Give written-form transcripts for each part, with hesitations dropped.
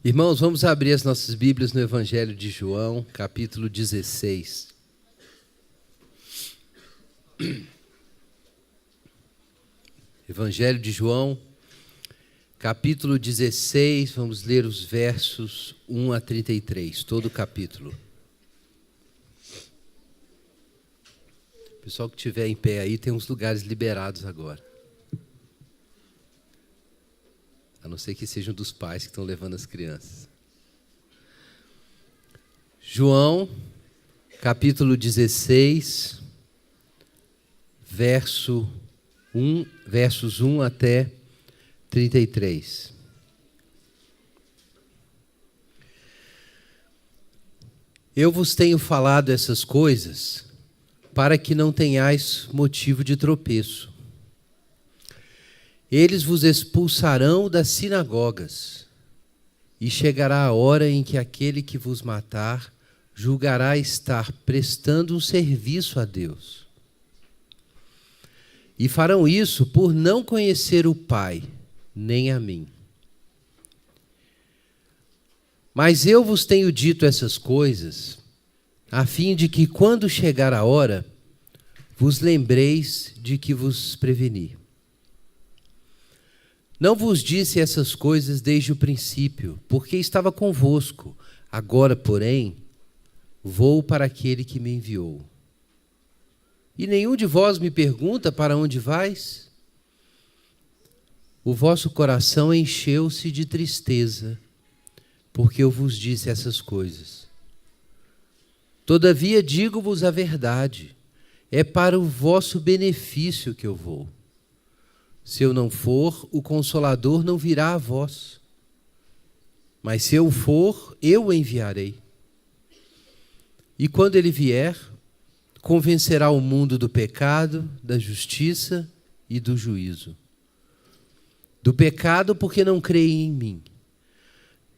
Irmãos, vamos abrir as nossas Bíblias no Evangelho de João, capítulo 16. Evangelho de João, capítulo 16, vamos ler os versos 1 a 33, todo o capítulo. O pessoal que estiver em pé aí, tem uns lugares liberados agora. A não ser que sejam dos pais que estão levando as crianças. João, capítulo 16, versos 1 até 33. Eu vos tenho falado essas coisas para que não tenhais motivo de tropeço. Eles vos expulsarão das sinagogas, e chegará a hora em que aquele que vos matar julgará estar prestando um serviço a Deus. E farão isso por não conhecer o Pai, nem a mim. Mas eu vos tenho dito essas coisas, a fim de que, quando chegar a hora, vos lembreis de que vos preveni. Não vos disse essas coisas desde o princípio, porque estava convosco. Agora, porém, vou para aquele que me enviou. E nenhum de vós me pergunta: para onde vais? O vosso coração encheu-se de tristeza, porque eu vos disse essas coisas. Todavia digo-vos a verdade, é para o vosso benefício que eu vou. Se eu não for, o Consolador não virá a vós. Mas se eu for, eu o enviarei. E quando ele vier, convencerá o mundo do pecado, da justiça e do juízo. Do pecado, porque não creem em mim.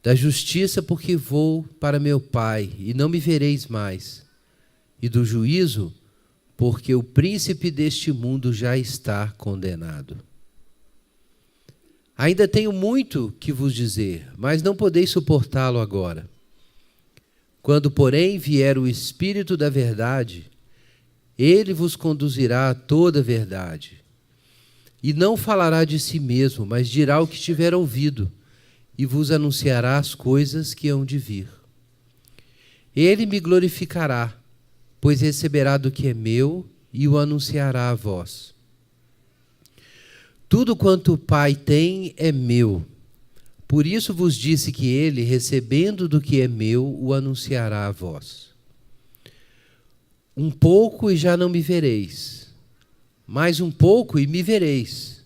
Da justiça, porque vou para meu Pai e não me vereis mais. E do juízo, porque o príncipe deste mundo já está condenado. Ainda tenho muito que vos dizer, mas não podeis suportá-lo agora. Quando, porém, vier o Espírito da verdade, ele vos conduzirá a toda a verdade. E não falará de si mesmo, mas dirá o que tiver ouvido, e vos anunciará as coisas que hão de vir. Ele me glorificará, pois receberá do que é meu e o anunciará a vós. Tudo quanto o Pai tem é meu. Por isso vos disse que ele, recebendo do que é meu, o anunciará a vós. Um pouco e já não me vereis. Mais um pouco e me vereis.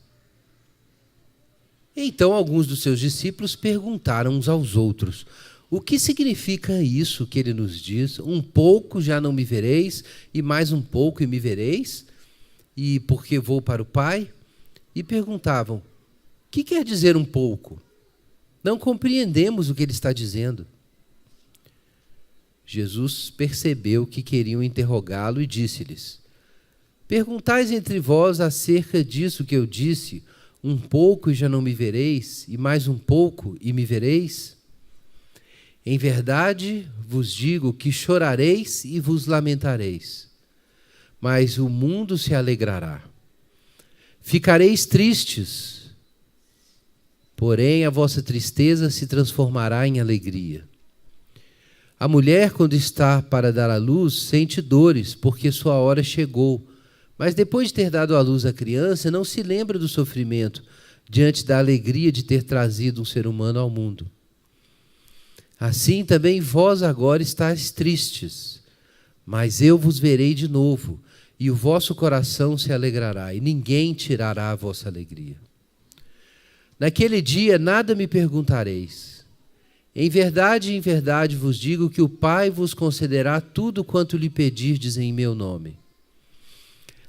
Então alguns dos seus discípulos perguntaram uns aos outros: o que significa isso que ele nos diz? Um pouco já não me vereis, e mais um pouco e me vereis? E porque vou para o Pai? E perguntavam: o que quer dizer um pouco? Não compreendemos o que ele está dizendo. Jesus percebeu que queriam interrogá-lo e disse-lhes: perguntais entre vós acerca disso que eu disse, um pouco e já não me vereis, e mais um pouco e me vereis? Em verdade vos digo que chorareis e vos lamentareis, mas o mundo se alegrará. Ficareis tristes, porém a vossa tristeza se transformará em alegria. A mulher, quando está para dar à luz, sente dores, porque sua hora chegou. Mas depois de ter dado à luz a criança, não se lembra do sofrimento, diante da alegria de ter trazido um ser humano ao mundo. Assim também vós agora estáis tristes, mas eu vos verei de novo, e o vosso coração se alegrará, e ninguém tirará a vossa alegria. Naquele dia nada me perguntareis. Em verdade vos digo que o Pai vos concederá tudo quanto lhe pedirdes em meu nome.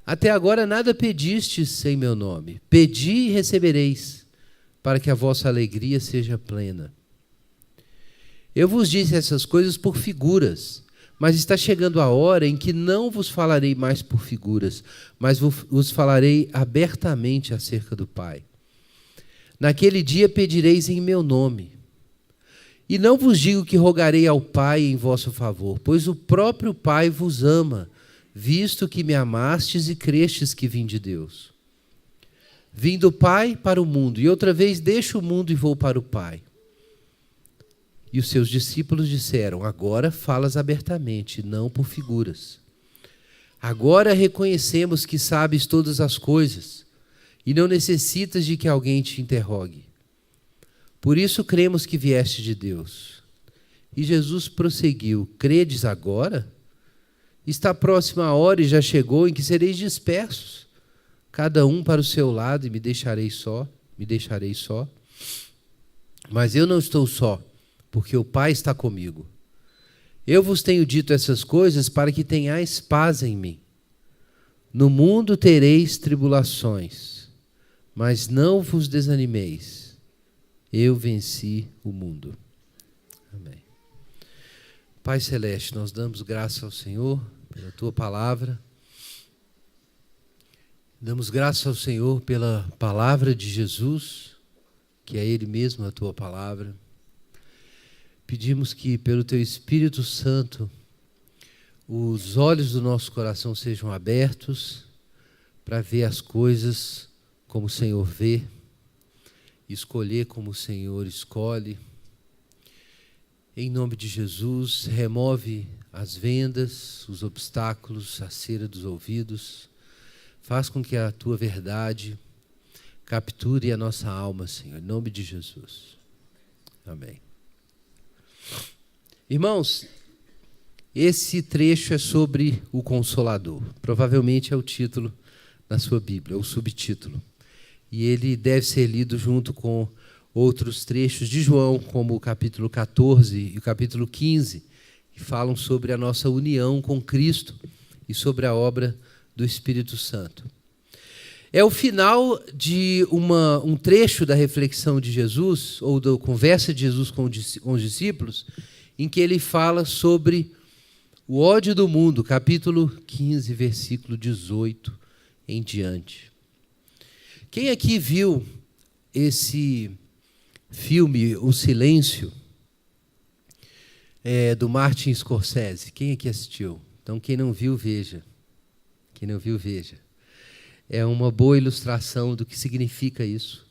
Até agora nada pedistes em meu nome. Pedi e recebereis, para que a vossa alegria seja plena. Eu vos disse essas coisas por figuras, mas está chegando a hora em que não vos falarei mais por figuras, mas vos falarei abertamente acerca do Pai. Naquele dia pedireis em meu nome. E não vos digo que rogarei ao Pai em vosso favor, pois o próprio Pai vos ama, visto que me amastes e crestes que vim de Deus. Vim do Pai para o mundo, e outra vez deixo o mundo e vou para o Pai. E os seus discípulos disseram: agora falas abertamente, não por figuras. Agora reconhecemos que sabes todas as coisas, e não necessitas de que alguém te interrogue. Por isso cremos que vieste de Deus. E Jesus prosseguiu: credes agora? Está próxima a hora e já chegou em que sereis dispersos, cada um para o seu lado, e me deixarei só. Mas eu não estou só, porque o Pai está comigo. Eu vos tenho dito essas coisas para que tenhais paz em mim. No mundo tereis tribulações, mas não vos desanimeis. Eu venci o mundo. Amém. Pai Celeste, nós damos graças ao Senhor pela Tua palavra. Damos graças ao Senhor pela palavra de Jesus, que é Ele mesmo a Tua palavra. Pedimos que, pelo Teu Espírito Santo, os olhos do nosso coração sejam abertos para ver as coisas como o Senhor vê, escolher como o Senhor escolhe. Em nome de Jesus, remove as vendas, os obstáculos, a cera dos ouvidos. Faz com que a Tua verdade capture a nossa alma, Senhor, em nome de Jesus. Amém. Irmãos, esse trecho é sobre o Consolador. Provavelmente é o título na sua Bíblia, ou subtítulo. E ele deve ser lido junto com outros trechos de João, como o capítulo 14 e o capítulo 15, que falam sobre a nossa união com Cristo e sobre a obra do Espírito Santo. É o final de um trecho da reflexão de Jesus, ou da conversa de Jesus com os discípulos, em que ele fala sobre o ódio do mundo, capítulo 15, versículo 18 em diante. Quem aqui viu esse filme, O Silêncio, do Martin Scorsese? Quem aqui assistiu? Então, quem não viu, veja. Quem não viu, veja. É uma boa ilustração do que significa isso.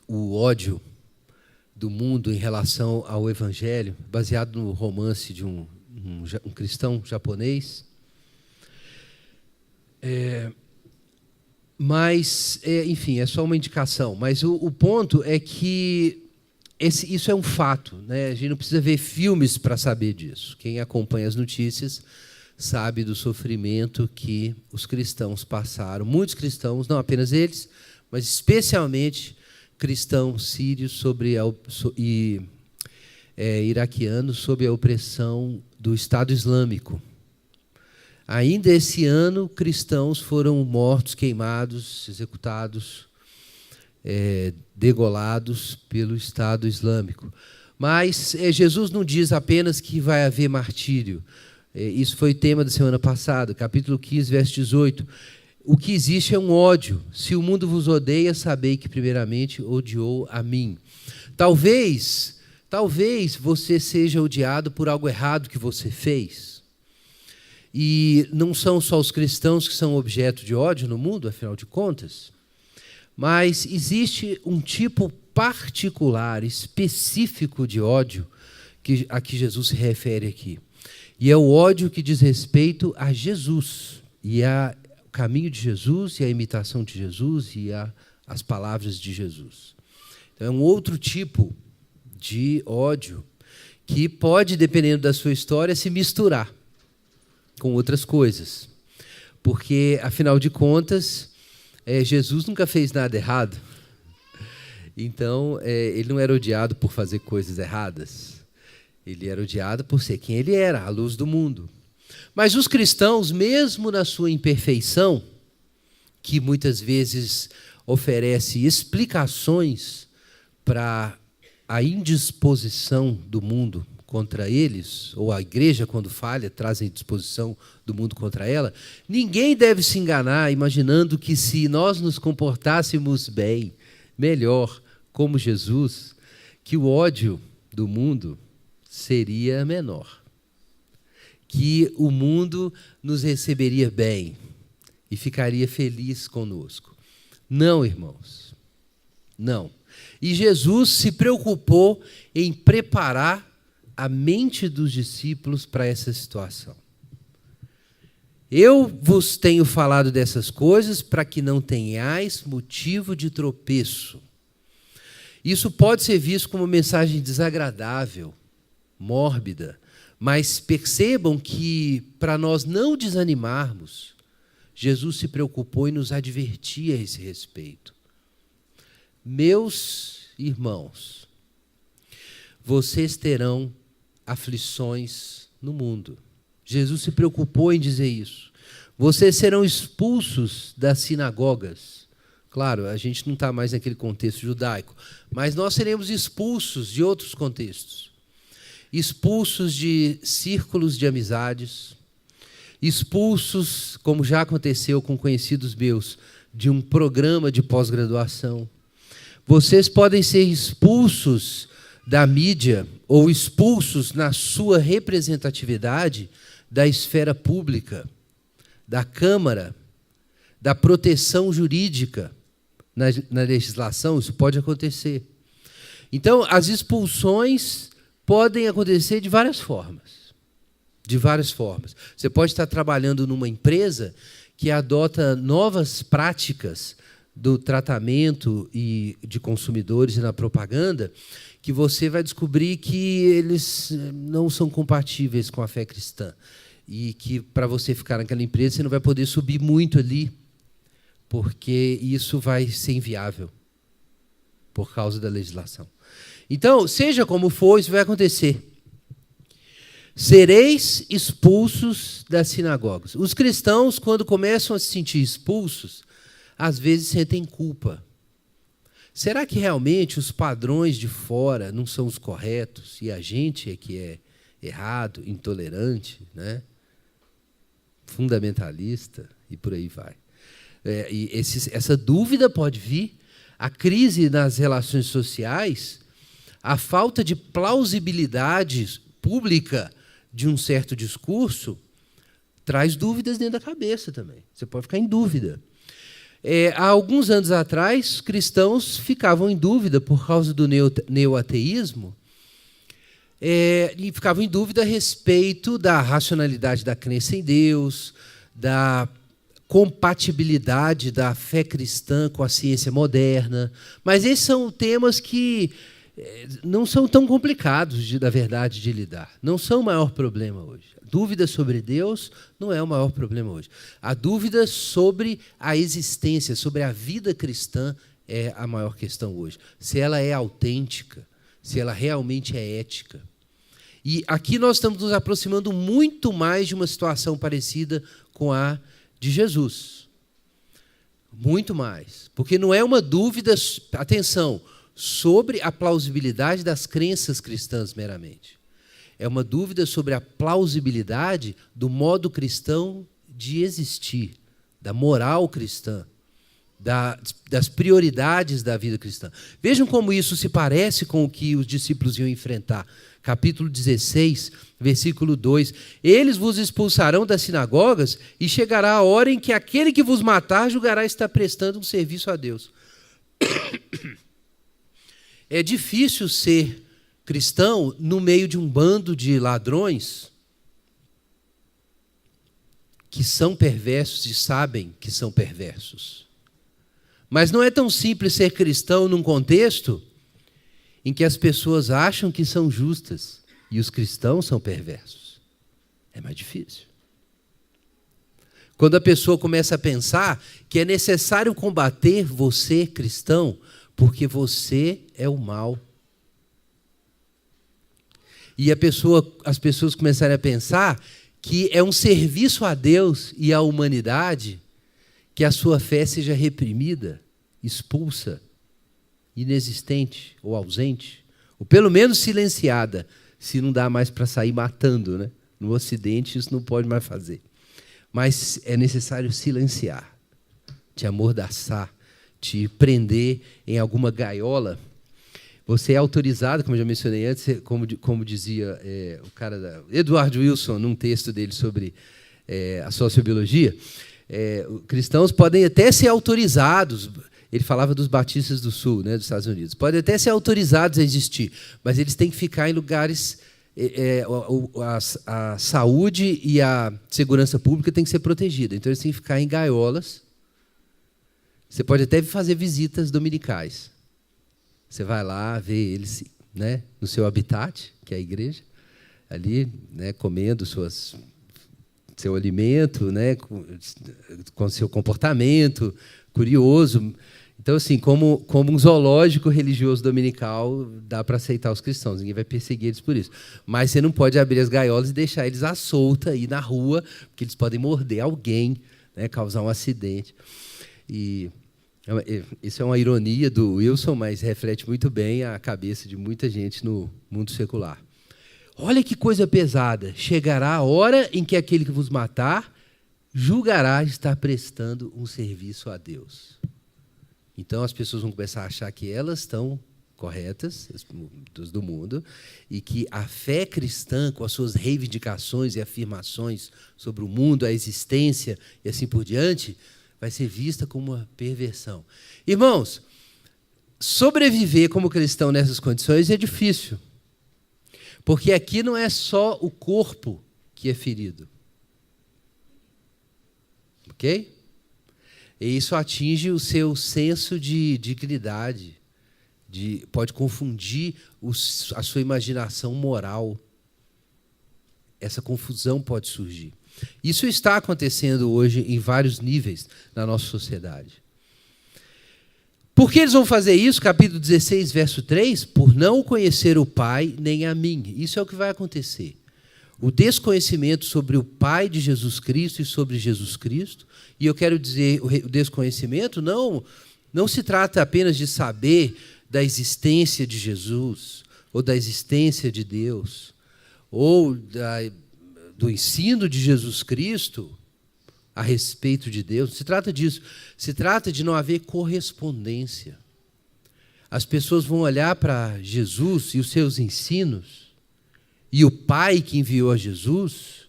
O ódio do mundo em relação ao Evangelho, baseado no romance de um cristão japonês. Enfim, é só uma indicação. Mas o ponto é que isso é um fato, né? A gente não precisa ver filmes para saber disso. Quem acompanha as notícias sabe do sofrimento que os cristãos passaram. Muitos cristãos, não apenas eles, mas especialmente cristãos sírios e iraquianos sob a opressão do Estado Islâmico. Ainda esse ano, cristãos foram mortos, queimados, executados, degolados pelo Estado Islâmico. Mas Jesus não diz apenas que vai haver martírio. Isso foi tema da semana passada, capítulo 15, verso 18. O que existe é um ódio. Se o mundo vos odeia, sabei que primeiramente odiou a mim. Talvez você seja odiado por algo errado que você fez. E não são só os cristãos que são objeto de ódio no mundo, afinal de contas. Mas existe um tipo particular, específico de ódio a que Jesus se refere aqui. E é o ódio que diz respeito a Jesus, e ao caminho de Jesus, e à imitação de Jesus, e às palavras de Jesus. Então, é um outro tipo de ódio que pode, dependendo da sua história, se misturar com outras coisas. Porque, afinal de contas, Jesus nunca fez nada errado. Então, ele não era odiado por fazer coisas erradas. Ele era odiado por ser quem ele era, a luz do mundo. Mas os cristãos, mesmo na sua imperfeição, que muitas vezes oferece explicações para a indisposição do mundo contra eles, ou a igreja, quando falha, traz a indisposição do mundo contra ela, ninguém deve se enganar imaginando que se nós nos comportássemos bem, melhor, como Jesus, que o ódio do mundo seria menor, que o mundo nos receberia bem e ficaria feliz conosco. Não, irmãos, não. E Jesus se preocupou em preparar a mente dos discípulos para essa situação. Eu vos tenho falado dessas coisas para que não tenhais motivo de tropeço. Isso pode ser visto como uma mensagem desagradável, mórbida, mas percebam que, para nós não desanimarmos, Jesus se preocupou e nos advertia a esse respeito. Meus irmãos, vocês terão aflições no mundo. Jesus se preocupou em dizer isso. Vocês serão expulsos das sinagogas. Claro, a gente não está mais naquele contexto judaico, mas nós seremos expulsos de outros contextos. Expulsos de círculos de amizades, expulsos, como já aconteceu com conhecidos meus, de um programa de pós-graduação. Vocês podem ser expulsos da mídia ou expulsos na sua representatividade da esfera pública, da Câmara, da proteção jurídica na legislação. Isso pode acontecer. Então, as expulsões podem acontecer de várias formas. De várias formas. Você pode estar trabalhando numa empresa que adota novas práticas do tratamento e de consumidores e na propaganda, que você vai descobrir que eles não são compatíveis com a fé cristã. E que, para você ficar naquela empresa, você não vai poder subir muito ali, porque isso vai ser inviável por causa da legislação. Então, seja como for, isso vai acontecer. Sereis expulsos das sinagogas. Os cristãos, quando começam a se sentir expulsos, às vezes sentem culpa. Será que realmente os padrões de fora não são os corretos e a gente é que é errado, intolerante, né? Fundamentalista e por aí vai? Essa dúvida pode vir. A crise nas relações sociais, a falta de plausibilidade pública de um certo discurso, traz dúvidas dentro da cabeça também. Você pode ficar em dúvida. Há alguns anos atrás, cristãos ficavam em dúvida por causa do neoateísmo, e ficavam em dúvida a respeito da racionalidade da crença em Deus, da compatibilidade da fé cristã com a ciência moderna. Mas esses são temas que não são tão complicados, na verdade, de lidar. Não são o maior problema hoje. A dúvida sobre Deus não é o maior problema hoje. A dúvida sobre a existência, sobre a vida cristã, é a maior questão hoje. Se ela é autêntica, se ela realmente é ética. E aqui nós estamos nos aproximando muito mais de uma situação parecida com a de Jesus. Muito mais. Porque não é uma dúvida, atenção, sobre a plausibilidade das crenças cristãs meramente. É uma dúvida sobre a plausibilidade do modo cristão de existir, da moral cristã, das prioridades da vida cristã. Vejam como isso se parece com o que os discípulos iam enfrentar. Capítulo 16, versículo 2. Eles vos expulsarão das sinagogas e chegará a hora em que aquele que vos matar julgará estar prestando um serviço a Deus. É difícil ser cristão no meio de um bando de ladrões que são perversos e sabem que são perversos. Mas não é tão simples ser cristão num contexto em que as pessoas acham que são justas e os cristãos são perversos. É mais difícil. Quando a pessoa começa a pensar que é necessário combater você, cristão, porque você é o mal. E as pessoas começarem a pensar que é um serviço a Deus e à humanidade que a sua fé seja reprimida, expulsa, inexistente ou ausente, ou pelo menos silenciada, se não dá mais para sair matando, né? No Ocidente isso não pode mais fazer. Mas é necessário silenciar, te amordaçar, te prender em alguma gaiola. Você é autorizado, como eu já mencionei antes, como dizia o cara Edward Wilson, num texto dele sobre a sociobiologia, cristãos podem até ser autorizados, ele falava dos batistas do sul, né, dos Estados Unidos, podem até ser autorizados a existir, mas eles têm que ficar em lugares... a saúde e a segurança pública tem que ser protegida. Então, eles têm que ficar em gaiolas. Você pode até fazer visitas dominicais. Você vai lá, vê eles, né, no seu habitat, que é a igreja, ali, né, comendo seu alimento, né, com seu comportamento curioso. Então, assim, como um zoológico religioso dominical, dá para aceitar os cristãos, ninguém vai perseguir eles por isso. Mas você não pode abrir as gaiolas e deixar eles à solta aí na rua, porque eles podem morder alguém, né, causar um acidente. E isso é uma ironia do Wilson, mas reflete muito bem a cabeça de muita gente no mundo secular. Olha que coisa pesada. Chegará a hora em que aquele que vos matar julgará estar prestando um serviço a Deus. Então, as pessoas vão começar a achar que elas estão corretas, do mundo, e que a fé cristã, com as suas reivindicações e afirmações sobre o mundo, a existência e assim por diante, vai ser vista como uma perversão. Irmãos, sobreviver como cristão nessas condições é difícil, porque aqui não é só o corpo que é ferido. Ok? E isso atinge o seu senso de dignidade, pode confundir a sua imaginação moral. Essa confusão pode surgir. Isso está acontecendo hoje em vários níveis na nossa sociedade. Por que eles vão fazer isso? Capítulo 16, verso 3. Por não conhecer o Pai nem a mim. Isso é o que vai acontecer. O desconhecimento sobre o Pai de Jesus Cristo e sobre Jesus Cristo. E eu quero dizer, o desconhecimento não se trata apenas de saber da existência de Jesus, ou da existência de Deus, ou do ensino de Jesus Cristo a respeito de Deus. Não se trata disso. Se trata de não haver correspondência. As pessoas vão olhar para Jesus e os seus ensinos, e o Pai que enviou a Jesus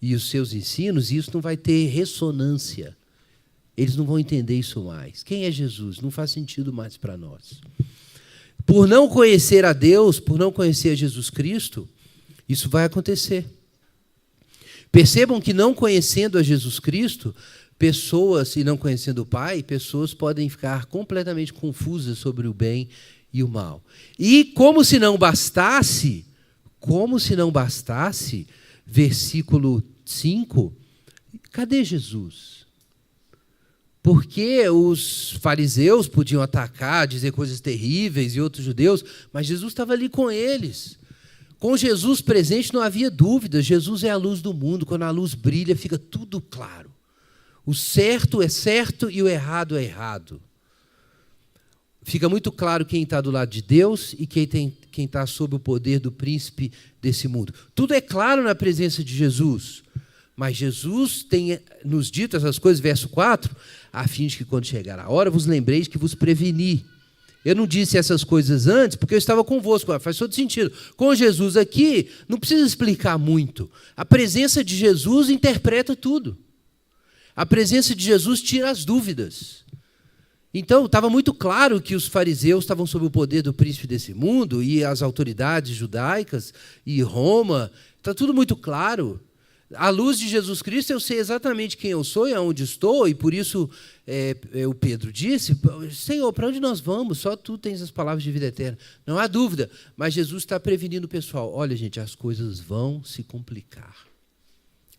e os seus ensinos, e isso não vai ter ressonância. Eles não vão entender isso mais. Quem é Jesus? Não faz sentido mais para nós. Por não conhecer a Deus, por não conhecer a Jesus Cristo, isso vai acontecer. Percebam que não conhecendo a Jesus Cristo, pessoas, e não conhecendo o Pai, pessoas podem ficar completamente confusas sobre o bem e o mal. E como se não bastasse, versículo 5, cadê Jesus? Porque os fariseus podiam atacar, dizer coisas terríveis e outros judeus, mas Jesus estava ali com eles. Com Jesus presente não havia dúvida, Jesus é a luz do mundo, quando a luz brilha fica tudo claro. O certo é certo e o errado é errado. Fica muito claro quem está do lado de Deus e quem está sob o poder do príncipe desse mundo. Tudo é claro na presença de Jesus, mas Jesus tem nos dito essas coisas, verso 4, a fim de que quando chegar a hora vos lembreis que vos preveni. Eu não disse essas coisas antes porque eu estava convosco. Faz todo sentido. Com Jesus aqui, não precisa explicar muito. A presença de Jesus interpreta tudo. A presença de Jesus tira as dúvidas. Então, estava muito claro que os fariseus estavam sob o poder do príncipe desse mundo e as autoridades judaicas e Roma. Está tudo muito claro. À luz de Jesus Cristo, eu sei exatamente quem eu sou e aonde estou, e por isso o Pedro disse, Senhor, para onde nós vamos? Só tu tens as palavras de vida eterna. Não há dúvida, mas Jesus está prevenindo o pessoal. Olha, gente, as coisas vão se complicar.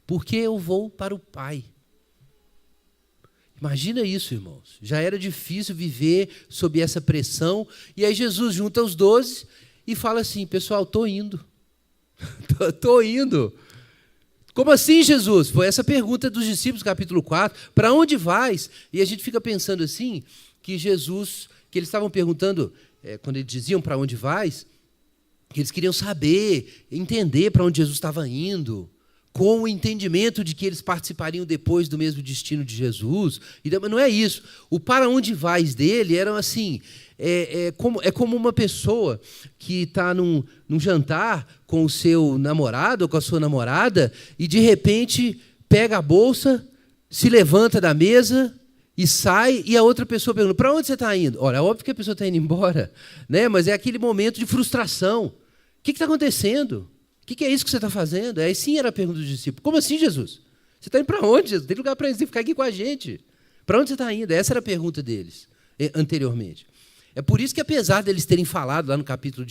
Porque eu vou para o Pai. Imagina isso, irmãos. Já era difícil viver sob essa pressão, e aí Jesus junta os 12 e fala assim, pessoal, estou indo. Estou indo. Como assim, Jesus? Foi essa pergunta dos discípulos, capítulo 4. Para onde vais? E a gente fica pensando assim, que Jesus, que eles estavam perguntando, quando eles diziam para onde vais, que eles queriam saber, entender para onde Jesus estava indo, com o entendimento de que eles participariam depois do mesmo destino de Jesus. Mas não é isso. O para onde vais dele eram assim, É como uma pessoa que está num jantar com o seu namorado ou com a sua namorada e, de repente, pega a bolsa, se levanta da mesa e sai, e a outra pessoa pergunta: para onde você está indo? Olha, é óbvio que a pessoa está indo embora, né? Mas é aquele momento de frustração. O que está acontecendo? O que é isso que você está fazendo? Aí sim era a pergunta dos discípulos. Como assim, Jesus? Você está indo para onde, Jesus? Tem lugar para você ficar aqui com a gente. Para onde você está indo? Essa era a pergunta deles anteriormente. É por isso que, apesar deles terem falado lá no capítulo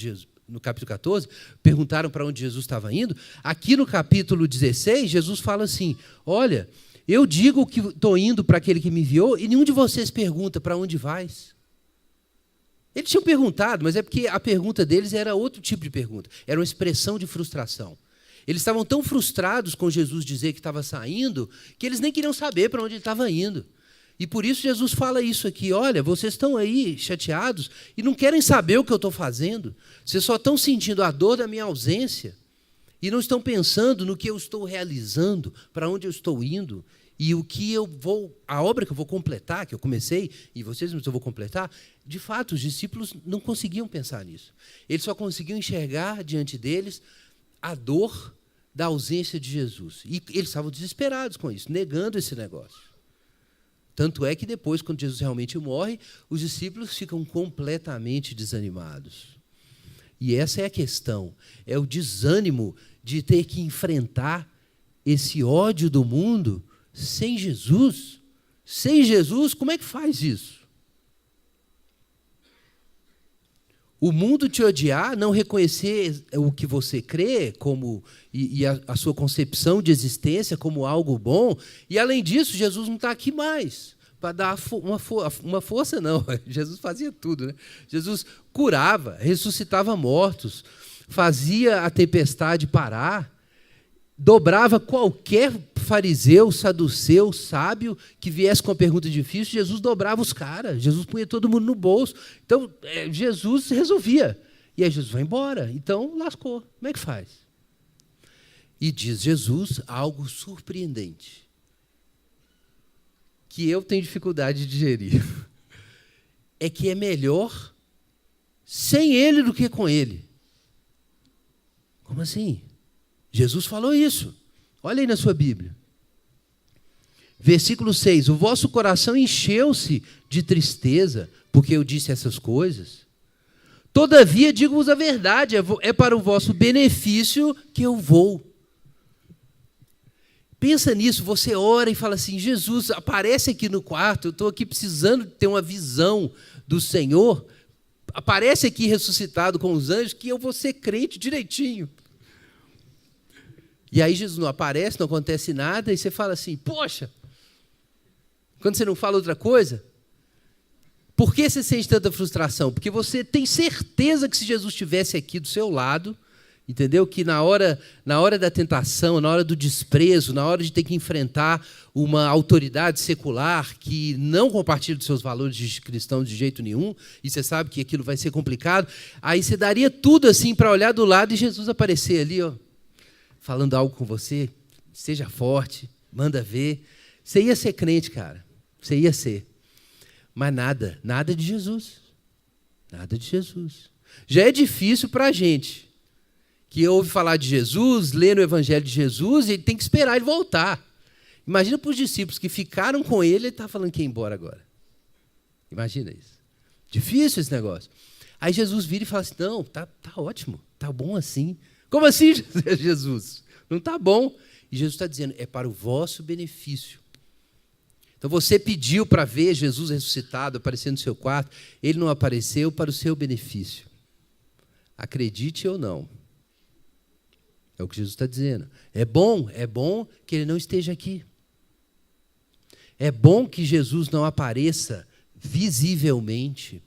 14, perguntaram para onde Jesus estava indo, aqui no capítulo 16, Jesus fala assim: olha, eu digo que estou indo para aquele que me enviou e nenhum de vocês pergunta: para onde vais? Eles tinham perguntado, mas é porque a pergunta deles era outro tipo de pergunta. Era uma expressão de frustração. Eles estavam tão frustrados com Jesus dizer que estava saindo, que eles nem queriam saber para onde ele estava indo. E por isso Jesus fala isso aqui: olha, vocês estão aí chateados e não querem saber o que eu estou fazendo. Vocês só estão sentindo a dor da minha ausência e não estão pensando no que eu estou realizando, para onde eu estou indo e a obra que eu vou completar, que eu comecei, e vocês eu vou completar. De fato, os discípulos não conseguiam pensar nisso. Eles só conseguiam enxergar diante deles a dor da ausência de Jesus. E eles estavam desesperados com isso, negando esse negócio. Tanto é que depois, quando Jesus realmente morre, os discípulos ficam completamente desanimados. E essa é a questão, é o desânimo de ter que enfrentar esse ódio do mundo sem Jesus. Sem Jesus, como é que faz isso? O mundo te odiar, não reconhecer o que você crê e a sua concepção de existência como algo bom, e, além disso, Jesus não está aqui mais para dar uma força, não. Jesus fazia tudo, né? Jesus curava, ressuscitava mortos, fazia a tempestade parar, dobrava qualquer fariseu, saduceu, sábio que viesse com uma pergunta difícil. Jesus dobrava os caras, Jesus punha todo mundo no bolso. Então, Jesus resolvia. E aí Jesus vai embora. Então, lascou. Como é que faz? E diz Jesus algo surpreendente, que eu tenho dificuldade de digerir. É que é melhor sem ele do que com ele. Como assim? Jesus falou isso. Olha aí na sua Bíblia. Versículo 6. O vosso coração encheu-se de tristeza, porque eu disse essas coisas. Todavia, digo-vos a verdade, é para o vosso benefício que eu vou. Pensa nisso, você ora e fala assim: Jesus, aparece aqui no quarto, eu estou aqui precisando ter uma visão do Senhor. Aparece aqui ressuscitado com os anjos, que eu vou ser crente direitinho. E aí Jesus não aparece, não acontece nada, e você fala assim: poxa, quando você não fala outra coisa, por que você sente tanta frustração? Porque você tem certeza que se Jesus estivesse aqui do seu lado, entendeu? Que na hora da tentação, na hora do desprezo, na hora de ter que enfrentar uma autoridade secular que não compartilha dos seus valores de cristão de jeito nenhum, e você sabe que aquilo vai ser complicado, aí você daria tudo assim para olhar do lado e Jesus aparecer ali, ó, falando algo com você: seja forte, manda ver. Você ia ser crente, cara. Você ia ser. Mas nada de Jesus. Nada de Jesus. Já é difícil para a gente, que ouve falar de Jesus, lê no Evangelho de Jesus, e ele tem que esperar ele voltar. Imagina para os discípulos que ficaram com ele está falando que ia embora agora. Imagina isso. Difícil esse negócio. Aí Jesus vira e fala assim: não, tá ótimo, tá bom assim. Como assim, Jesus? Não está bom. E Jesus está dizendo: é para o vosso benefício. Então você pediu para ver Jesus ressuscitado, aparecendo no seu quarto. Ele não apareceu para o seu benefício. Acredite ou não. É o que Jesus está dizendo. É bom que ele não esteja aqui. É bom que Jesus não apareça visivelmente.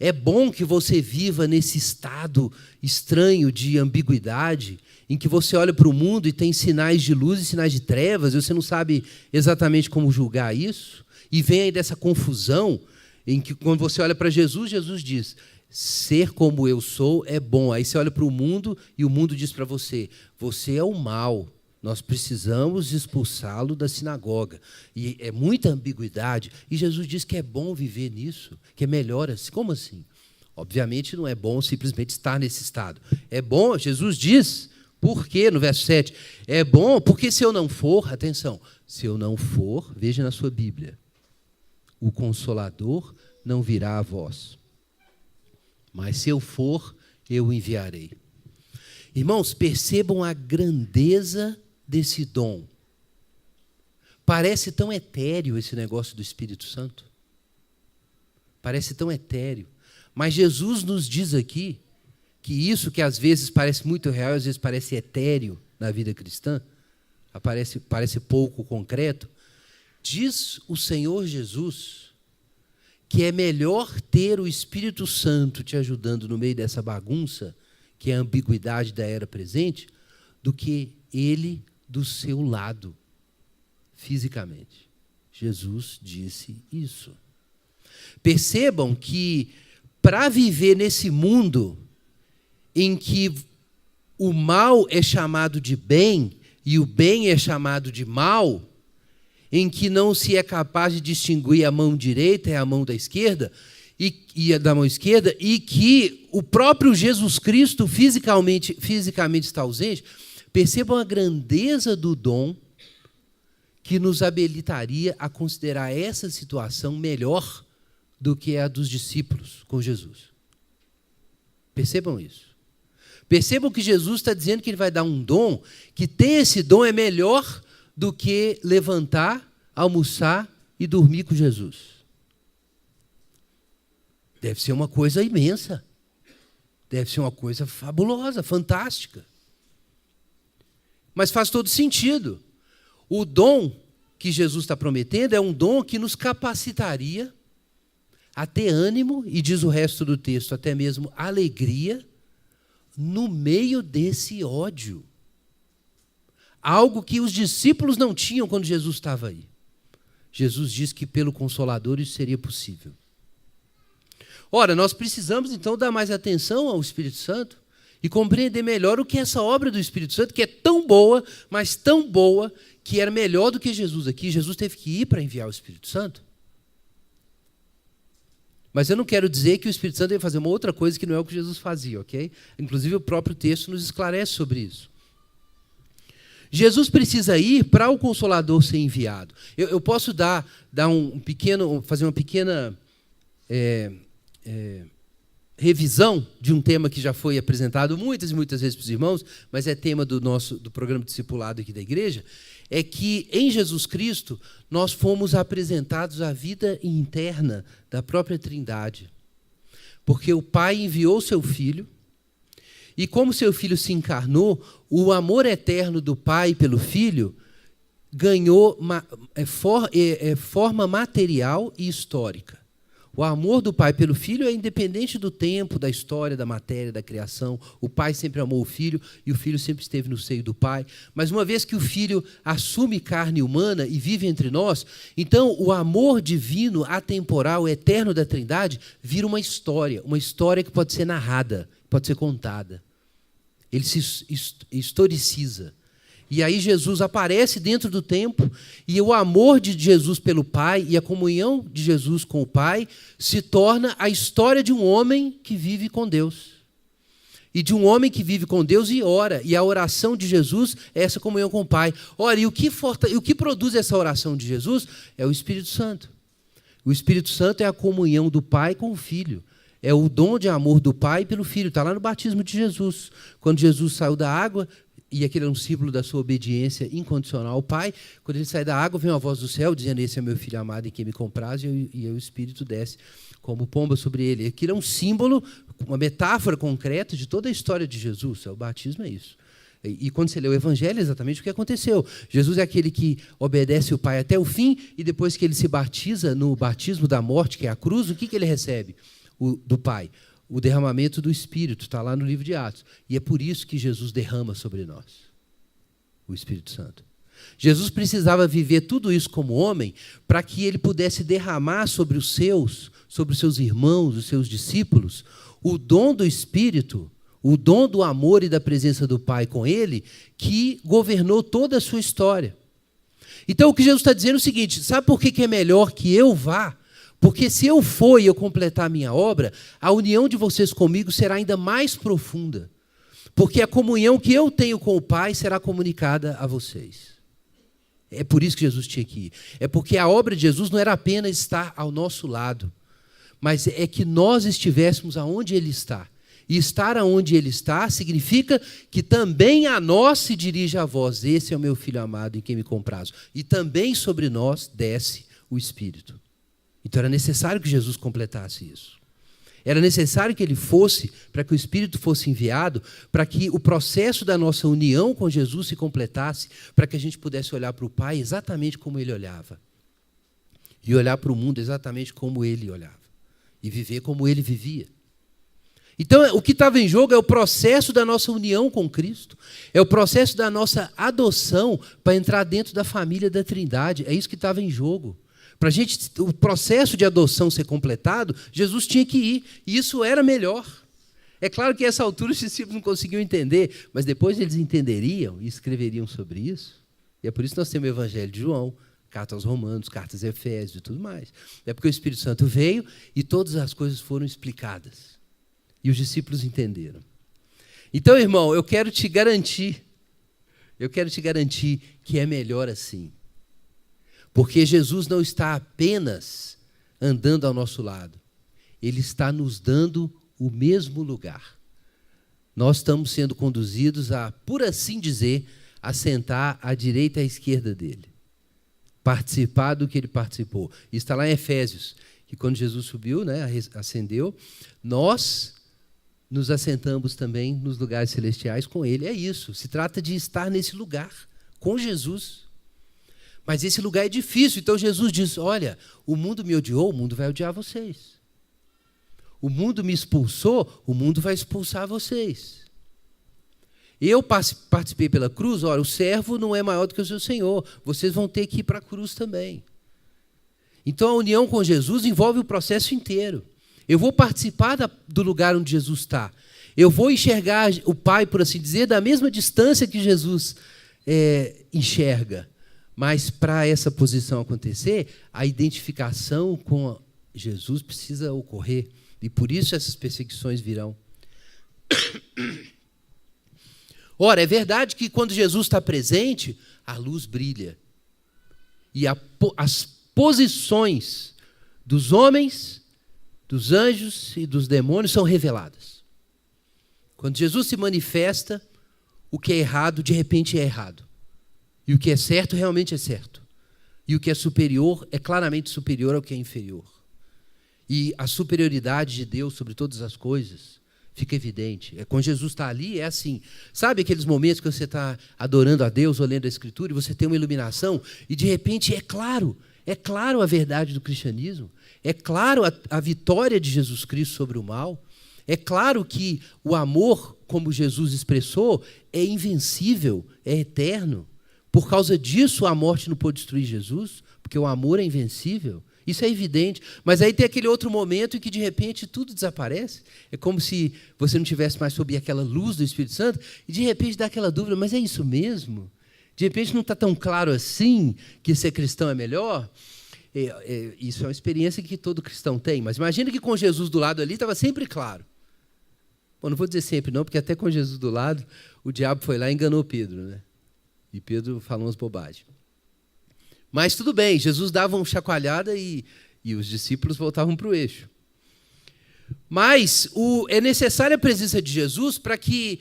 É bom que você viva nesse estado estranho de ambiguidade, em que você olha para o mundo e tem sinais de luz e sinais de trevas, e você não sabe exatamente como julgar isso, e vem aí dessa confusão, em que quando você olha para Jesus, Jesus diz: ser como eu sou é bom. Aí você olha para o mundo e o mundo diz para você: você é o mal, nós precisamos expulsá-lo da sinagoga. E é muita ambiguidade. E Jesus diz que é bom viver nisso, que é melhor assim. Como assim? Obviamente não é bom simplesmente estar nesse estado. É bom, Jesus diz, por quê? No verso 7, é bom porque se eu não for, atenção, se eu não for, veja na sua Bíblia, o Consolador não virá a vós. Mas se eu for, eu o enviarei. Irmãos, percebam a grandeza desse dom. Parece tão etéreo esse negócio do Espírito Santo. Parece tão etéreo. Mas Jesus nos diz aqui que isso que às vezes parece muito real, às vezes parece etéreo na vida cristã, parece pouco concreto, diz o Senhor Jesus que é melhor ter o Espírito Santo te ajudando no meio dessa bagunça, que é a ambiguidade da era presente, do que ele do seu lado, fisicamente. Jesus disse isso. Percebam que, para viver nesse mundo em que o mal é chamado de bem e o bem é chamado de mal, em que não se é capaz de distinguir a mão direita e a mão da esquerda, e da mão esquerda, e que o próprio Jesus Cristo fisicamente está ausente, percebam a grandeza do dom que nos habilitaria a considerar essa situação melhor do que a dos discípulos com Jesus. Percebam isso. Percebam que Jesus está dizendo que ele vai dar um dom, que ter esse dom é melhor do que levantar, almoçar e dormir com Jesus. Deve ser uma coisa imensa. Deve ser uma coisa fabulosa, fantástica. Mas faz todo sentido. O dom que Jesus está prometendo é um dom que nos capacitaria a ter ânimo, e diz o resto do texto, até mesmo alegria, no meio desse ódio. Algo que os discípulos não tinham quando Jesus estava aí. Jesus diz que pelo Consolador isso seria possível. Ora, nós precisamos então dar mais atenção ao Espírito Santo e compreender melhor o que é essa obra do Espírito Santo, que é tão boa, mas tão boa, que era melhor do que Jesus aqui. Jesus teve que ir para enviar o Espírito Santo. Mas eu não quero dizer que o Espírito Santo deve fazer uma outra coisa que não é o que Jesus fazia, ok? Inclusive o próprio texto nos esclarece sobre isso. Jesus precisa ir para o Consolador ser enviado. Eu posso fazer uma pequena revisão de um tema que já foi apresentado muitas e muitas vezes para os irmãos, mas é tema do programa de discipulado aqui da igreja, é que em Jesus Cristo nós fomos apresentados à vida interna da própria Trindade. Porque o Pai enviou seu Filho, e como seu Filho se encarnou, o amor eterno do Pai pelo Filho ganhou forma material e histórica. O amor do Pai pelo Filho é independente do tempo, da história, da matéria, da criação. O Pai sempre amou o Filho e o Filho sempre esteve no seio do Pai. Mas uma vez que o Filho assume carne humana e vive entre nós, então o amor divino, atemporal, eterno da Trindade, vira uma história que pode ser narrada, pode ser contada. Ele se historiciza. E aí Jesus aparece dentro do tempo e o amor de Jesus pelo Pai e a comunhão de Jesus com o Pai se torna a história de um homem que vive com Deus. E de um homem que vive com Deus e ora. E a oração de Jesus é essa comunhão com o Pai. Ora, e o que produz essa oração de Jesus é o Espírito Santo. O Espírito Santo é a comunhão do Pai com o Filho. É o dom de amor do Pai pelo Filho. Está lá no batismo de Jesus. Quando Jesus saiu da água, e aquele é um símbolo da sua obediência incondicional ao Pai, quando ele sai da água, vem uma voz do céu dizendo: esse é meu filho amado em quem me compraz, e o Espírito desce como pomba sobre ele. Aquilo é um símbolo, uma metáfora concreta de toda a história de Jesus. O batismo é isso. E quando você lê o Evangelho, é exatamente o que aconteceu. Jesus é aquele que obedece o Pai até o fim, e depois que ele se batiza no batismo da morte, que é a cruz, o que ele recebe do Pai? O derramamento do Espírito, está lá no livro de Atos. E é por isso que Jesus derrama sobre nós o Espírito Santo. Jesus precisava viver tudo isso como homem para que ele pudesse derramar sobre os seus irmãos, os seus discípulos, o dom do Espírito, o dom do amor e da presença do Pai com ele, que governou toda a sua história. Então, o que Jesus está dizendo é o seguinte: sabe por que é melhor que eu vá? Porque se eu for e eu completar a minha obra, a união de vocês comigo será ainda mais profunda. Porque a comunhão que eu tenho com o Pai será comunicada a vocês. É por isso que Jesus tinha que ir. É porque a obra de Jesus não era apenas estar ao nosso lado, mas é que nós estivéssemos aonde Ele está. E estar aonde Ele está significa que também a nós se dirige a voz: esse é o meu Filho amado em quem me comprazo. E também sobre nós desce o Espírito. Então era necessário que Jesus completasse isso. Era necessário que Ele fosse, para que o Espírito fosse enviado, para que o processo da nossa união com Jesus se completasse, para que a gente pudesse olhar para o Pai exatamente como Ele olhava. E olhar para o mundo exatamente como Ele olhava. E viver como Ele vivia. Então, o que estava em jogo é o processo da nossa união com Cristo. É o processo da nossa adoção para entrar dentro da família da Trindade. É isso que estava em jogo. Para o processo de adoção ser completado, Jesus tinha que ir. E isso era melhor. É claro que a essa altura os discípulos não conseguiam entender, mas depois eles entenderiam e escreveriam sobre isso. E é por isso que nós temos o Evangelho de João, carta aos Romanos, cartas a Efésios e tudo mais. É porque o Espírito Santo veio e todas as coisas foram explicadas. E os discípulos entenderam. Então, irmão, eu quero te garantir que é melhor assim. Porque Jesus não está apenas andando ao nosso lado. Ele está nos dando o mesmo lugar. Nós estamos sendo conduzidos a, por assim dizer, a sentar à direita e à esquerda dele. Participar do que ele participou. Isso está lá em Efésios, que quando Jesus subiu, ascendeu, nós nos assentamos também nos lugares celestiais com ele. É isso, se trata de estar nesse lugar, com Jesus. Mas esse lugar é difícil, então Jesus diz: olha, o mundo me odiou, o mundo vai odiar vocês. O mundo me expulsou, o mundo vai expulsar vocês. Eu participei pela cruz, olha, o servo não é maior do que o seu Senhor, vocês vão ter que ir para a cruz também. Então a união com Jesus envolve o processo inteiro. Eu vou participar do lugar onde Jesus está. Eu vou enxergar o Pai, por assim dizer, da mesma distância que Jesus enxerga. Mas para essa posição acontecer, a identificação com Jesus precisa ocorrer. E por isso essas perseguições virão. Ora, é verdade que quando Jesus está presente, a luz brilha. E as posições dos homens, dos anjos e dos demônios são reveladas. Quando Jesus se manifesta, o que é errado, de repente é errado. E o que é certo, realmente é certo. E o que é superior, é claramente superior ao que é inferior. E a superioridade de Deus sobre todas as coisas fica evidente. Quando Jesus está ali, é assim. Sabe aqueles momentos que você está adorando a Deus, ou lendo a Escritura, e você tem uma iluminação, e de repente é claro a verdade do cristianismo, é claro a vitória de Jesus Cristo sobre o mal, é claro que o amor, como Jesus expressou, é invencível, é eterno. Por causa disso, a morte não pôde destruir Jesus, porque o amor é invencível. Isso é evidente. Mas aí tem aquele outro momento em que, de repente, tudo desaparece. É como se você não tivesse mais sob aquela luz do Espírito Santo, e, de repente, dá aquela dúvida: mas é isso mesmo? De repente, não está tão claro assim que ser cristão é melhor? Isso é uma experiência que todo cristão tem. Mas imagina que com Jesus do lado ali estava sempre claro. Bom, não vou dizer sempre não, porque até com Jesus do lado, o diabo foi lá e enganou Pedro, né? E Pedro falou umas bobagens. Mas tudo bem, Jesus dava uma chacoalhada e os discípulos voltavam para o eixo. Mas é necessária a presença de Jesus para que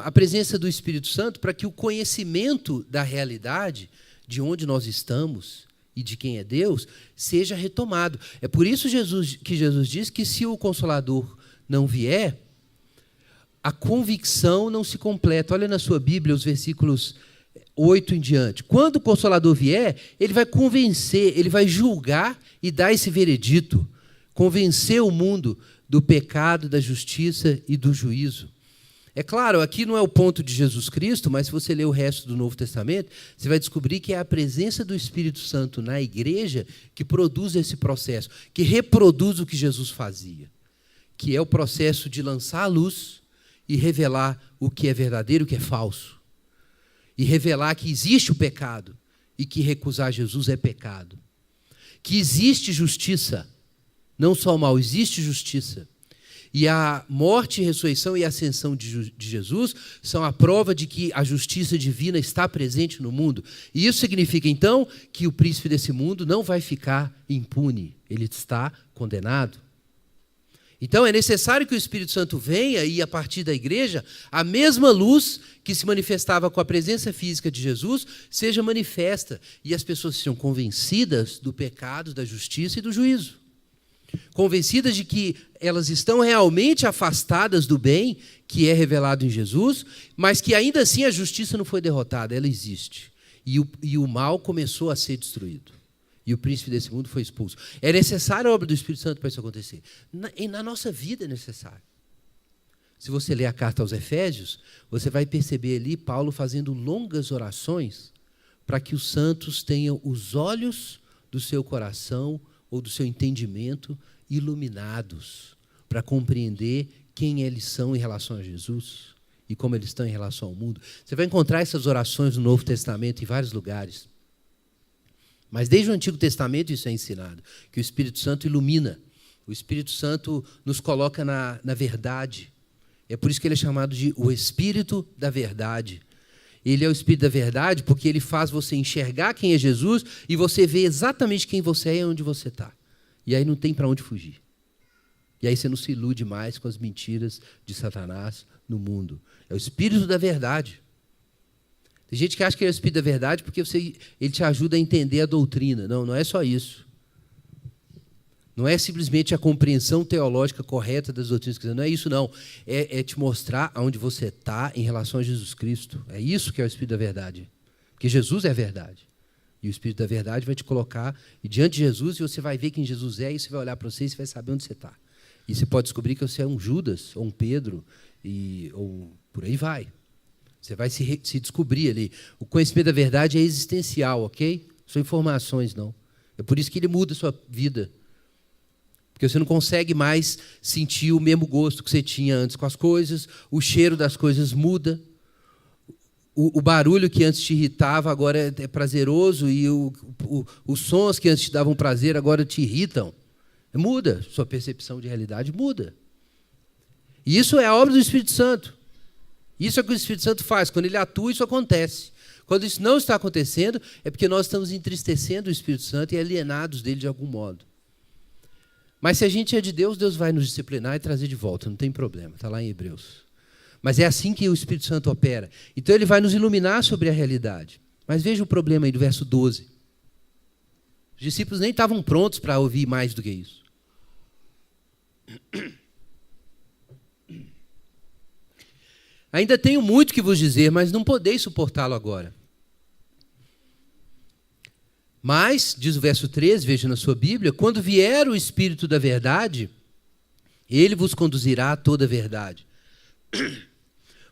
a presença do Espírito Santo, para que o conhecimento da realidade, de onde nós estamos e de quem é Deus, seja retomado. É por isso que Jesus diz que se o Consolador não vier, a convicção não se completa. Olha na sua Bíblia os versículos 8 em diante. Quando o Consolador vier, ele vai convencer, ele vai julgar e dar esse veredito. Convencer o mundo do pecado, da justiça e do juízo. É claro, aqui não é o ponto de Jesus Cristo, mas se você ler o resto do Novo Testamento, você vai descobrir que é a presença do Espírito Santo na igreja que produz esse processo, que reproduz o que Jesus fazia. que é o processo de lançar a luz e revelar o que é verdadeiro e o que é falso. E revelar que existe o pecado e que recusar Jesus é pecado. Que existe justiça, não só o mal, existe justiça. E a morte, ressurreição e ascensão de Jesus são a prova de que a justiça divina está presente no mundo. E isso significa, então, que o príncipe desse mundo não vai ficar impune. Ele está condenado. Então, é necessário que o Espírito Santo venha e, a partir da igreja, a mesma luz que se manifestava com a presença física de Jesus seja manifesta e as pessoas sejam convencidas do pecado, da justiça e do juízo. Convencidas de que elas estão realmente afastadas do bem que é revelado em Jesus, mas que ainda assim a justiça não foi derrotada, ela existe. E o mal começou a ser destruído. E o príncipe desse mundo foi expulso. É necessária a obra do Espírito Santo para isso acontecer. Na nossa vida é necessário. Se você ler a carta aos Efésios, você vai perceber ali Paulo fazendo longas orações para que os santos tenham os olhos do seu coração ou do seu entendimento iluminados para compreender quem eles são em relação a Jesus e como eles estão em relação ao mundo. Você vai encontrar essas orações no Novo Testamento em vários lugares. Mas desde o Antigo Testamento isso é ensinado, que o Espírito Santo ilumina. O Espírito Santo nos coloca na verdade. É por isso que ele é chamado de o Espírito da Verdade. Ele é o Espírito da Verdade porque ele faz você enxergar quem é Jesus e você vê exatamente quem você é e onde você está. E aí não tem para onde fugir. E aí você não se ilude mais com as mentiras de Satanás no mundo. É o Espírito da Verdade. Tem gente que acha que é o Espírito da Verdade porque ele te ajuda a entender a doutrina. Não, não é só isso. Não é simplesmente a compreensão teológica correta das doutrinas cristãs. Não é isso, não. É te mostrar aonde você está em relação a Jesus Cristo. É isso que é o Espírito da Verdade. Porque Jesus é a verdade. E o Espírito da Verdade vai te colocar diante de Jesus e você vai ver quem Jesus é e você vai olhar para você e você vai saber onde você está. E você pode descobrir que você é um Judas ou um Pedro ou por aí vai. Você vai se descobrir ali. O conhecimento da verdade é existencial, ok? São informações, não. É por isso que ele muda a sua vida. Porque você não consegue mais sentir o mesmo gosto que você tinha antes com as coisas, o cheiro das coisas muda, o barulho que antes te irritava agora é prazeroso e os sons que antes te davam prazer agora te irritam. Muda, sua percepção de realidade muda. E isso é a obra do Espírito Santo. Isso é o que o Espírito Santo faz. Quando ele atua, isso acontece. Quando isso não está acontecendo, é porque nós estamos entristecendo o Espírito Santo e alienados dele de algum modo. Mas se a gente é de Deus, Deus vai nos disciplinar e trazer de volta, não tem problema, está lá em Hebreus. Mas é assim que o Espírito Santo opera. Então ele vai nos iluminar sobre a realidade. Mas veja o problema aí do verso 12. Os discípulos nem estavam prontos para ouvir mais do que isso. Ainda tenho muito que vos dizer, mas não podeis suportá-lo agora. Mas, diz o verso 13, veja na sua Bíblia, quando vier o Espírito da verdade, ele vos conduzirá a toda a verdade.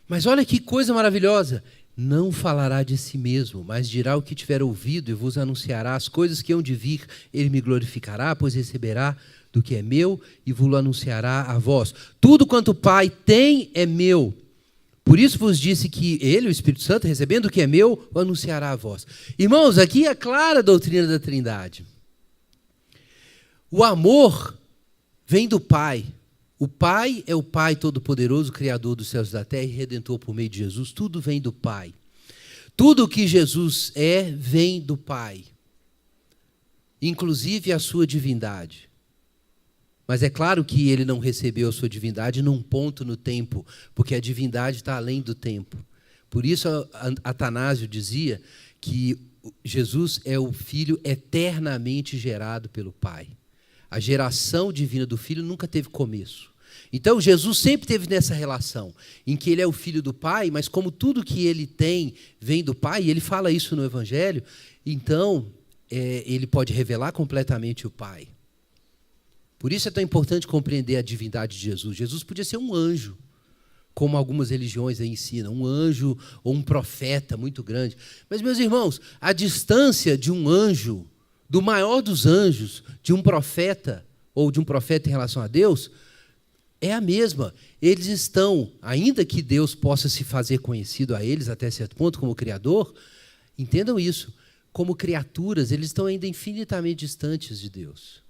Mas olha que coisa maravilhosa. Não falará de si mesmo, mas dirá o que tiver ouvido e vos anunciará as coisas que hão de vir. Ele me glorificará, pois receberá do que é meu e vos anunciará a vós. Tudo quanto o Pai tem é meu. Por isso vos disse que ele, o Espírito Santo, recebendo o que é meu, o anunciará a vós. Irmãos, aqui é clara a doutrina da Trindade. O amor vem do Pai. O Pai é o Pai Todo-Poderoso, Criador dos céus e da terra e Redentor por meio de Jesus. Tudo vem do Pai. Tudo o que Jesus é, vem do Pai. Inclusive a sua divindade. Mas é claro que ele não recebeu a sua divindade num ponto no tempo, porque a divindade está além do tempo. Por isso, Atanásio dizia que Jesus é o Filho eternamente gerado pelo Pai. A geração divina do Filho nunca teve começo. Então, Jesus sempre teve nessa relação, em que ele é o Filho do Pai, mas como tudo que ele tem vem do Pai, e ele fala isso no Evangelho, então ele pode revelar completamente o Pai. Por isso é tão importante compreender a divindade de Jesus. Jesus podia ser um anjo, como algumas religiões aí ensinam, um anjo ou um profeta muito grande. Mas, meus irmãos, a distância de um anjo, do maior dos anjos, de um profeta, ou de um profeta em relação a Deus, é a mesma. Eles estão, ainda que Deus possa se fazer conhecido a eles até certo ponto como Criador, entendam isso, como criaturas, eles estão ainda infinitamente distantes de Deus.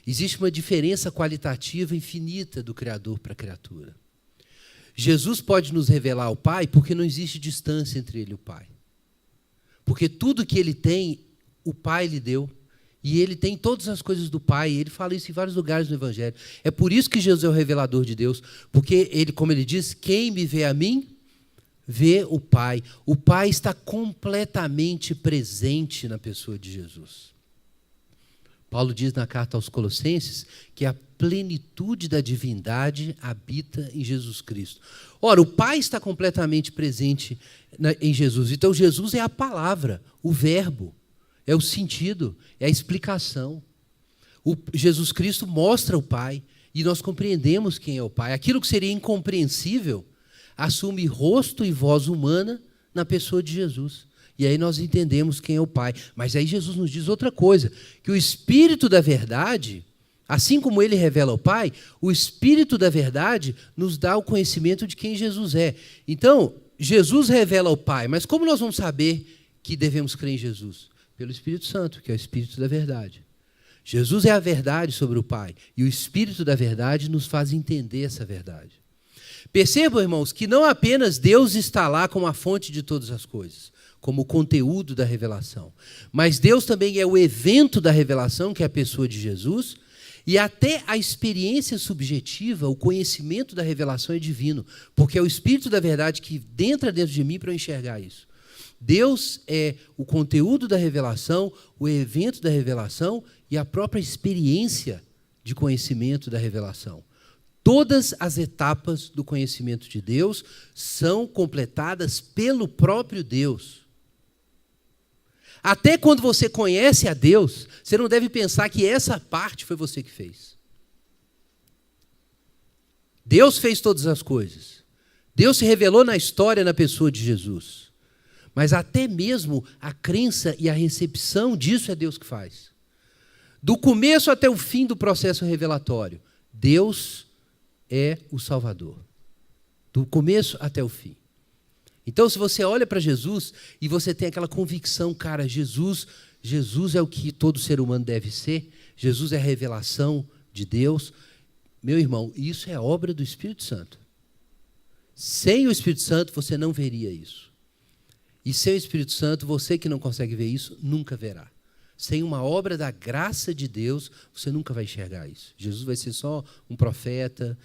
Existe uma diferença qualitativa infinita do Criador para a criatura. Jesus pode nos revelar o Pai porque não existe distância entre ele e o Pai. Porque tudo que ele tem, o Pai lhe deu. E ele tem todas as coisas do Pai. Ele fala isso em vários lugares no Evangelho. É por isso que Jesus é o revelador de Deus. Porque, ele, como ele diz, quem me vê a mim, vê o Pai. O Pai está completamente presente na pessoa de Jesus. Paulo diz na carta aos Colossenses que a plenitude da divindade habita em Jesus Cristo. Ora, o Pai está completamente presente em Jesus. Então, Jesus é a palavra, o verbo, é o sentido, é a explicação. Jesus Cristo mostra o Pai e nós compreendemos quem é o Pai. Aquilo que seria incompreensível assume rosto e voz humana na pessoa de Jesus. E aí nós entendemos quem é o Pai. Mas aí Jesus nos diz outra coisa, que o Espírito da verdade, assim como ele revela o Pai, o Espírito da verdade nos dá o conhecimento de quem Jesus é. Então, Jesus revela o Pai, mas como nós vamos saber que devemos crer em Jesus? Pelo Espírito Santo, que é o Espírito da verdade. Jesus é a verdade sobre o Pai, e o Espírito da verdade nos faz entender essa verdade. Percebam, irmãos, que não apenas Deus está lá como a fonte de todas as coisas, como o conteúdo da revelação. Mas Deus também é o evento da revelação, que é a pessoa de Jesus, e até a experiência subjetiva, o conhecimento da revelação é divino, porque é o Espírito da verdade que entra dentro de mim para eu enxergar isso. Deus é o conteúdo da revelação, o evento da revelação e a própria experiência de conhecimento da revelação. Todas as etapas do conhecimento de Deus são completadas pelo próprio Deus. Até quando você conhece a Deus, você não deve pensar que essa parte foi você que fez. Deus fez todas as coisas. Deus se revelou na história na pessoa de Jesus. Mas até mesmo a crença e a recepção disso é Deus que faz. Do começo até o fim do processo revelatório, Deus é o Salvador. Do começo até o fim. Então, se você olha para Jesus e você tem aquela convicção, cara, Jesus é o que todo ser humano deve ser, Jesus é a revelação de Deus, meu irmão, isso é obra do Espírito Santo. Sem o Espírito Santo, você não veria isso. E sem o Espírito Santo, você que não consegue ver isso, nunca verá. Sem uma obra da graça de Deus, você nunca vai enxergar isso. Jesus vai ser só um profeta,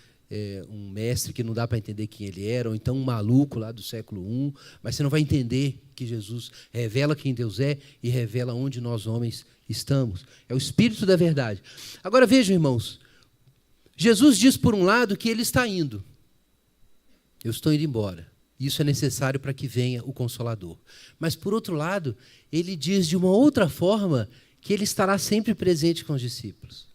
um mestre que não dá para entender quem ele era, ou então um maluco lá do século I, mas você não vai entender que Jesus revela quem Deus é e revela onde nós homens estamos. É o Espírito da verdade. Agora vejam, irmãos, Jesus diz por um lado que ele está indo. Eu estou indo embora. Isso é necessário para que venha o Consolador. Mas, por outro lado, ele diz de uma outra forma que ele estará sempre presente com os discípulos.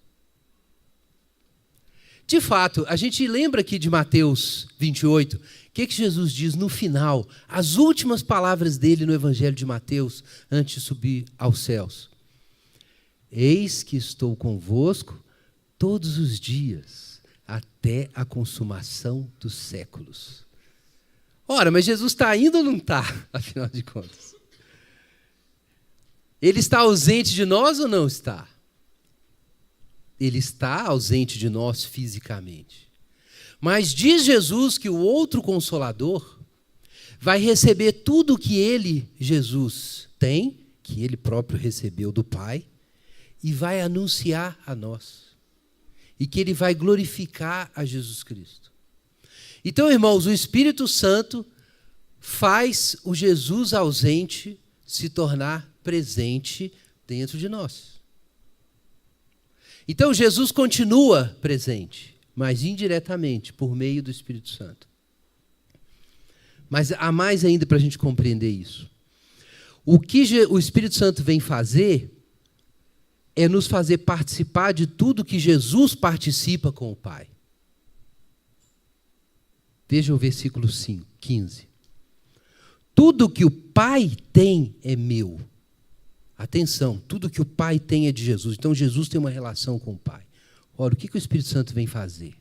De fato, a gente lembra aqui de Mateus 28, o que Jesus diz no final, as últimas palavras dele no Evangelho de Mateus, antes de subir aos céus. Eis que estou convosco todos os dias, até a consumação dos séculos. Ora, mas Jesus está indo ou não está, afinal de contas? Ele está ausente de nós ou não está? Ele está ausente de nós fisicamente. Mas diz Jesus que o outro Consolador vai receber tudo o que ele, Jesus, tem, que ele próprio recebeu do Pai, e vai anunciar a nós. E que ele vai glorificar a Jesus Cristo. Então, irmãos, o Espírito Santo faz o Jesus ausente se tornar presente dentro de nós. Então, Jesus continua presente, mas indiretamente, por meio do Espírito Santo. Mas há mais ainda para a gente compreender isso. O que o Espírito Santo vem fazer é nos fazer participar de tudo que Jesus participa com o Pai. Veja o versículo 15. Tudo que o Pai tem é meu. Atenção, tudo que o Pai tem é de Jesus. Então, Jesus tem uma relação com o Pai. Ora, o que o Espírito Santo vem fazer?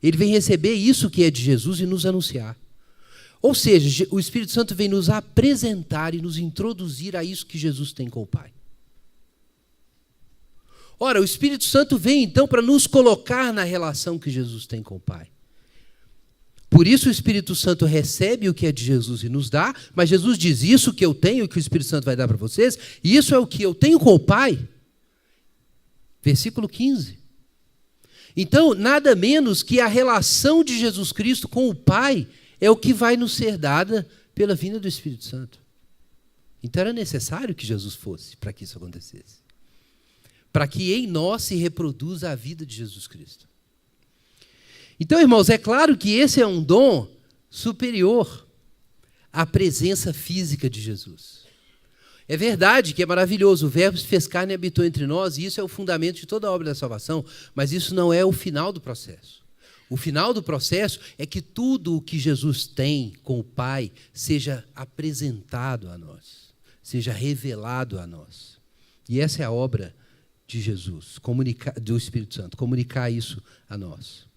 Ele vem receber isso que é de Jesus e nos anunciar. Ou seja, o Espírito Santo vem nos apresentar e nos introduzir a isso que Jesus tem com o Pai. Ora, o Espírito Santo vem então para nos colocar na relação que Jesus tem com o Pai. Por isso o Espírito Santo recebe o que é de Jesus e nos dá, mas Jesus diz, isso que eu tenho, que o Espírito Santo vai dar para vocês, e isso é o que eu tenho com o Pai. Versículo 15. Então, nada menos que a relação de Jesus Cristo com o Pai é o que vai nos ser dada pela vinda do Espírito Santo. Então era necessário que Jesus fosse para que isso acontecesse. Para que em nós se reproduza a vida de Jesus Cristo. Então, irmãos, é claro que esse é um dom superior à presença física de Jesus. É verdade que é maravilhoso, o Verbo se fez carne e habitou entre nós, e isso é o fundamento de toda a obra da salvação, mas isso não é o final do processo. O final do processo é que tudo o que Jesus tem com o Pai seja apresentado a nós, seja revelado a nós. E essa é a obra de Jesus, do Espírito Santo, comunicar isso a nós.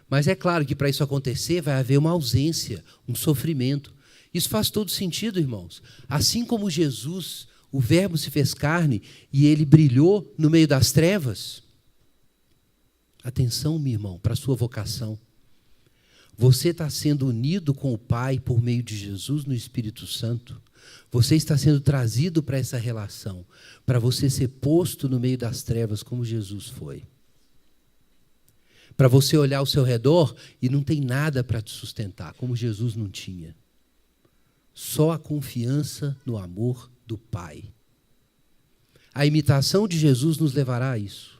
Mas é claro que para isso acontecer vai haver uma ausência, um sofrimento. Isso faz todo sentido, irmãos. Assim como Jesus, o Verbo se fez carne e ele brilhou no meio das trevas. Atenção, meu irmão, para a sua vocação. Você está sendo unido com o Pai por meio de Jesus no Espírito Santo. Você está sendo trazido para essa relação, para você ser posto no meio das trevas como Jesus foi. Para você olhar ao seu redor e não tem nada para te sustentar, como Jesus não tinha. Só a confiança no amor do Pai. A imitação de Jesus nos levará a isso.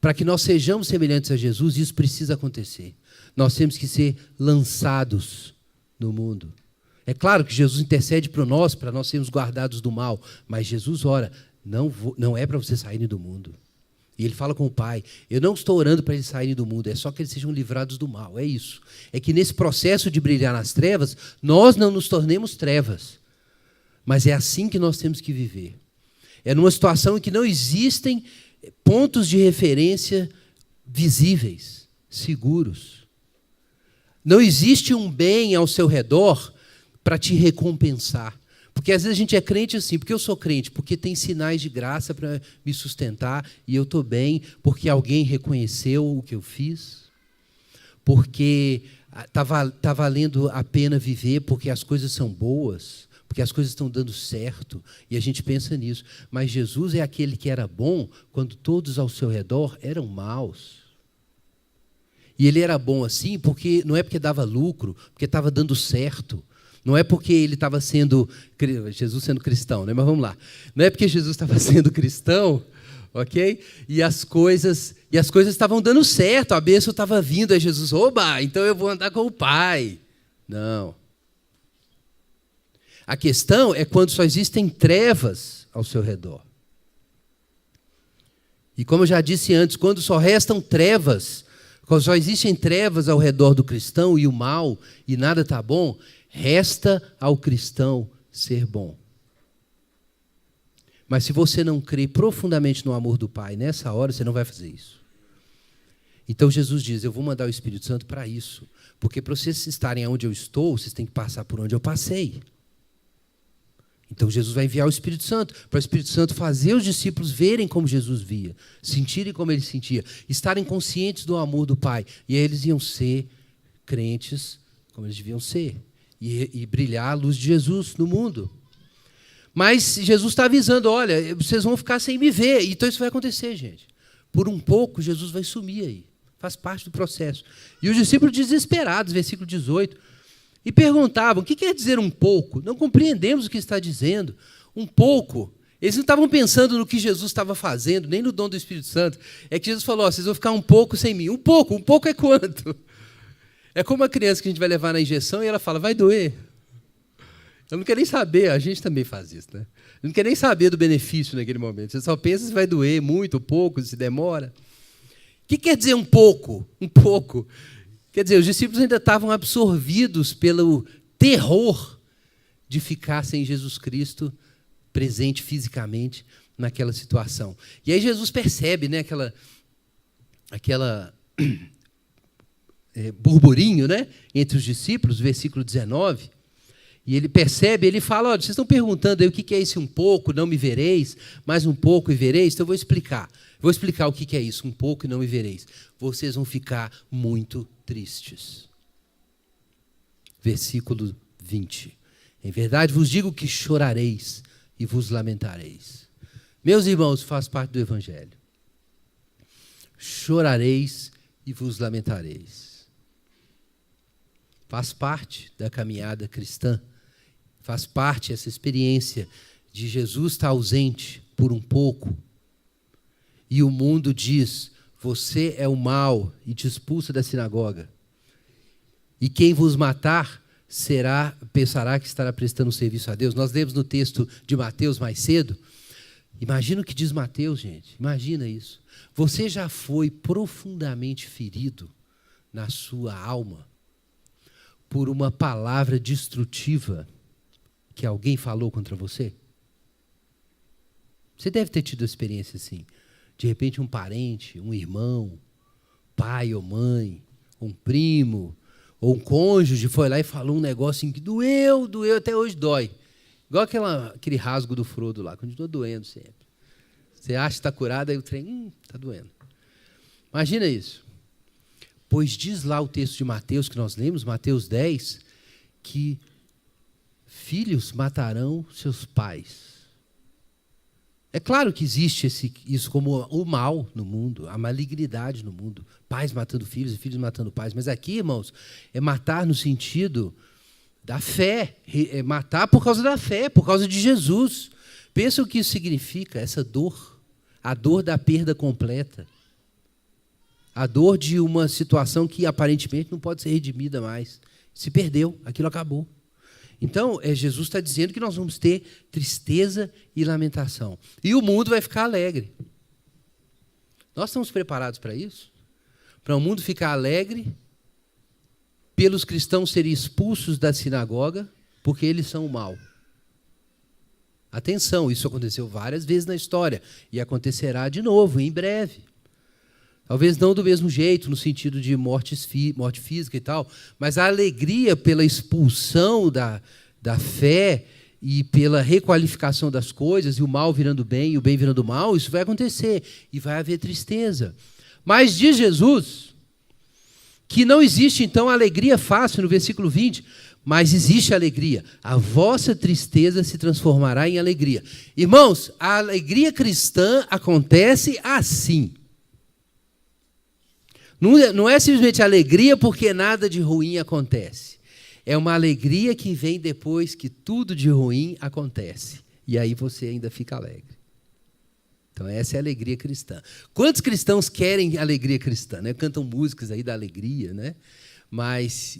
Para que nós sejamos semelhantes a Jesus, isso precisa acontecer. Nós temos que ser lançados no mundo. É claro que Jesus intercede por nós, para nós sermos guardados do mal, mas Jesus ora, não é para vocês saírem do mundo. E ele fala com o Pai, eu não estou orando para eles saírem do mundo, é só que eles sejam livrados do mal, é isso. É que nesse processo de brilhar nas trevas, nós não nos tornemos trevas, mas é assim que nós temos que viver. É numa situação em que não existem pontos de referência visíveis, seguros. Não existe um bem ao seu redor para te recompensar. Porque às vezes a gente é crente assim, porque eu sou crente, porque tem sinais de graça para me sustentar e eu estou bem, porque alguém reconheceu o que eu fiz, porque está valendo a pena viver, porque as coisas são boas, porque as coisas estão dando certo, e a gente pensa nisso. Mas Jesus é aquele que era bom quando todos ao seu redor eram maus. E ele era bom assim, porque não é porque dava lucro, porque estava dando certo. Não é porque ele estava Jesus sendo cristão, né? Mas vamos lá. Não é porque Jesus estava sendo cristão, ok? E as coisas estavam dando certo, a bênção estava vindo, aí Jesus, oba, então eu vou andar com o Pai. Não. A questão é quando só existem trevas ao seu redor. E como eu já disse antes, quando só restam trevas, quando só existem trevas ao redor do cristão e o mal, e nada está bom, resta ao cristão ser bom. Mas se você não crê profundamente no amor do Pai, nessa hora você não vai fazer isso. Então Jesus diz, eu vou mandar o Espírito Santo para isso. Porque para vocês estarem onde eu estou, vocês têm que passar por onde eu passei. Então Jesus vai enviar o Espírito Santo, para o Espírito Santo fazer os discípulos verem como Jesus via, sentirem como ele sentia, estarem conscientes do amor do Pai. E aí eles iam ser crentes como eles deviam ser. E brilhar a luz de Jesus no mundo. Mas Jesus está avisando, olha, vocês vão ficar sem me ver. Então isso vai acontecer, gente. Por um pouco, Jesus vai sumir aí. Faz parte do processo. E os discípulos desesperados, versículo 18, e perguntavam, o que quer dizer um pouco? Não compreendemos o que está dizendo. Um pouco. Eles não estavam pensando no que Jesus estava fazendo, nem no dom do Espírito Santo. É que Jesus falou, vocês vão ficar um pouco sem mim. Um pouco é quanto? É como a criança que a gente vai levar na injeção e ela fala, vai doer. Eu não quero nem saber, a gente também faz isso, né? Eu não quero nem saber do benefício naquele momento. Você só pensa se vai doer muito, pouco, se demora. O que quer dizer um pouco? Um pouco. Quer dizer, os discípulos ainda estavam absorvidos pelo terror de ficar sem Jesus Cristo presente fisicamente naquela situação. E aí Jesus percebe, né, burburinho, né, entre os discípulos, versículo 19, e ele percebe, ele fala, olha, vocês estão perguntando aí o que é esse um pouco, não me vereis, mais um pouco e vereis, então eu vou explicar. Vou explicar o que é isso, um pouco e não me vereis. Vocês vão ficar muito tristes. Versículo 20. Em verdade vos digo que chorareis e vos lamentareis. Meus irmãos, faz parte do Evangelho. Chorareis e vos lamentareis. Faz parte da caminhada cristã. Faz parte essa experiência de Jesus estar ausente por um pouco. E o mundo diz, você é o mal, e te expulsa da sinagoga. E quem vos matar pensará que estará prestando serviço a Deus. Nós lemos no texto de Mateus mais cedo. Imagina o que diz Mateus, gente. Imagina isso. Você já foi profundamente ferido na sua alma por uma palavra destrutiva que alguém falou contra você? Você deve ter tido experiência assim. De repente um parente, um irmão, pai ou mãe, um primo, ou um cônjuge foi lá e falou um negócio que doeu, até hoje dói. Igual aquele rasgo do Frodo lá, continua doendo sempre. Você acha que está curado, aí o trem, está doendo. Imagina isso. Pois diz lá o texto de Mateus, que nós lemos, Mateus 10, que filhos matarão seus pais. É claro que existe isso como o mal no mundo, a malignidade no mundo. Pais matando filhos e filhos matando pais. Mas aqui, irmãos, é matar no sentido da fé. É matar por causa da fé, por causa de Jesus. Pensa o que isso significa, essa dor. A dor da perda completa. A dor de uma situação que aparentemente não pode ser redimida mais. Se perdeu, aquilo acabou. Então, Jesus está dizendo que nós vamos ter tristeza e lamentação. E o mundo vai ficar alegre. Nós estamos preparados para isso? Para o mundo ficar alegre, pelos cristãos serem expulsos da sinagoga, porque eles são o mal. Atenção, isso aconteceu várias vezes na história, e acontecerá de novo, em breve. Talvez não do mesmo jeito, no sentido de morte física e tal, mas a alegria pela expulsão da fé e pela requalificação das coisas, e o mal virando bem e o bem virando mal, isso vai acontecer, e vai haver tristeza. Mas diz Jesus que não existe, então, alegria fácil, no versículo 20, mas existe alegria. A vossa tristeza se transformará em alegria. Irmãos, a alegria cristã acontece assim. Não é simplesmente alegria porque nada de ruim acontece. É uma alegria que vem depois que tudo de ruim acontece. E aí você ainda fica alegre. Então essa é a alegria cristã. Quantos cristãos querem alegria cristã, né? Cantam músicas aí da alegria, né?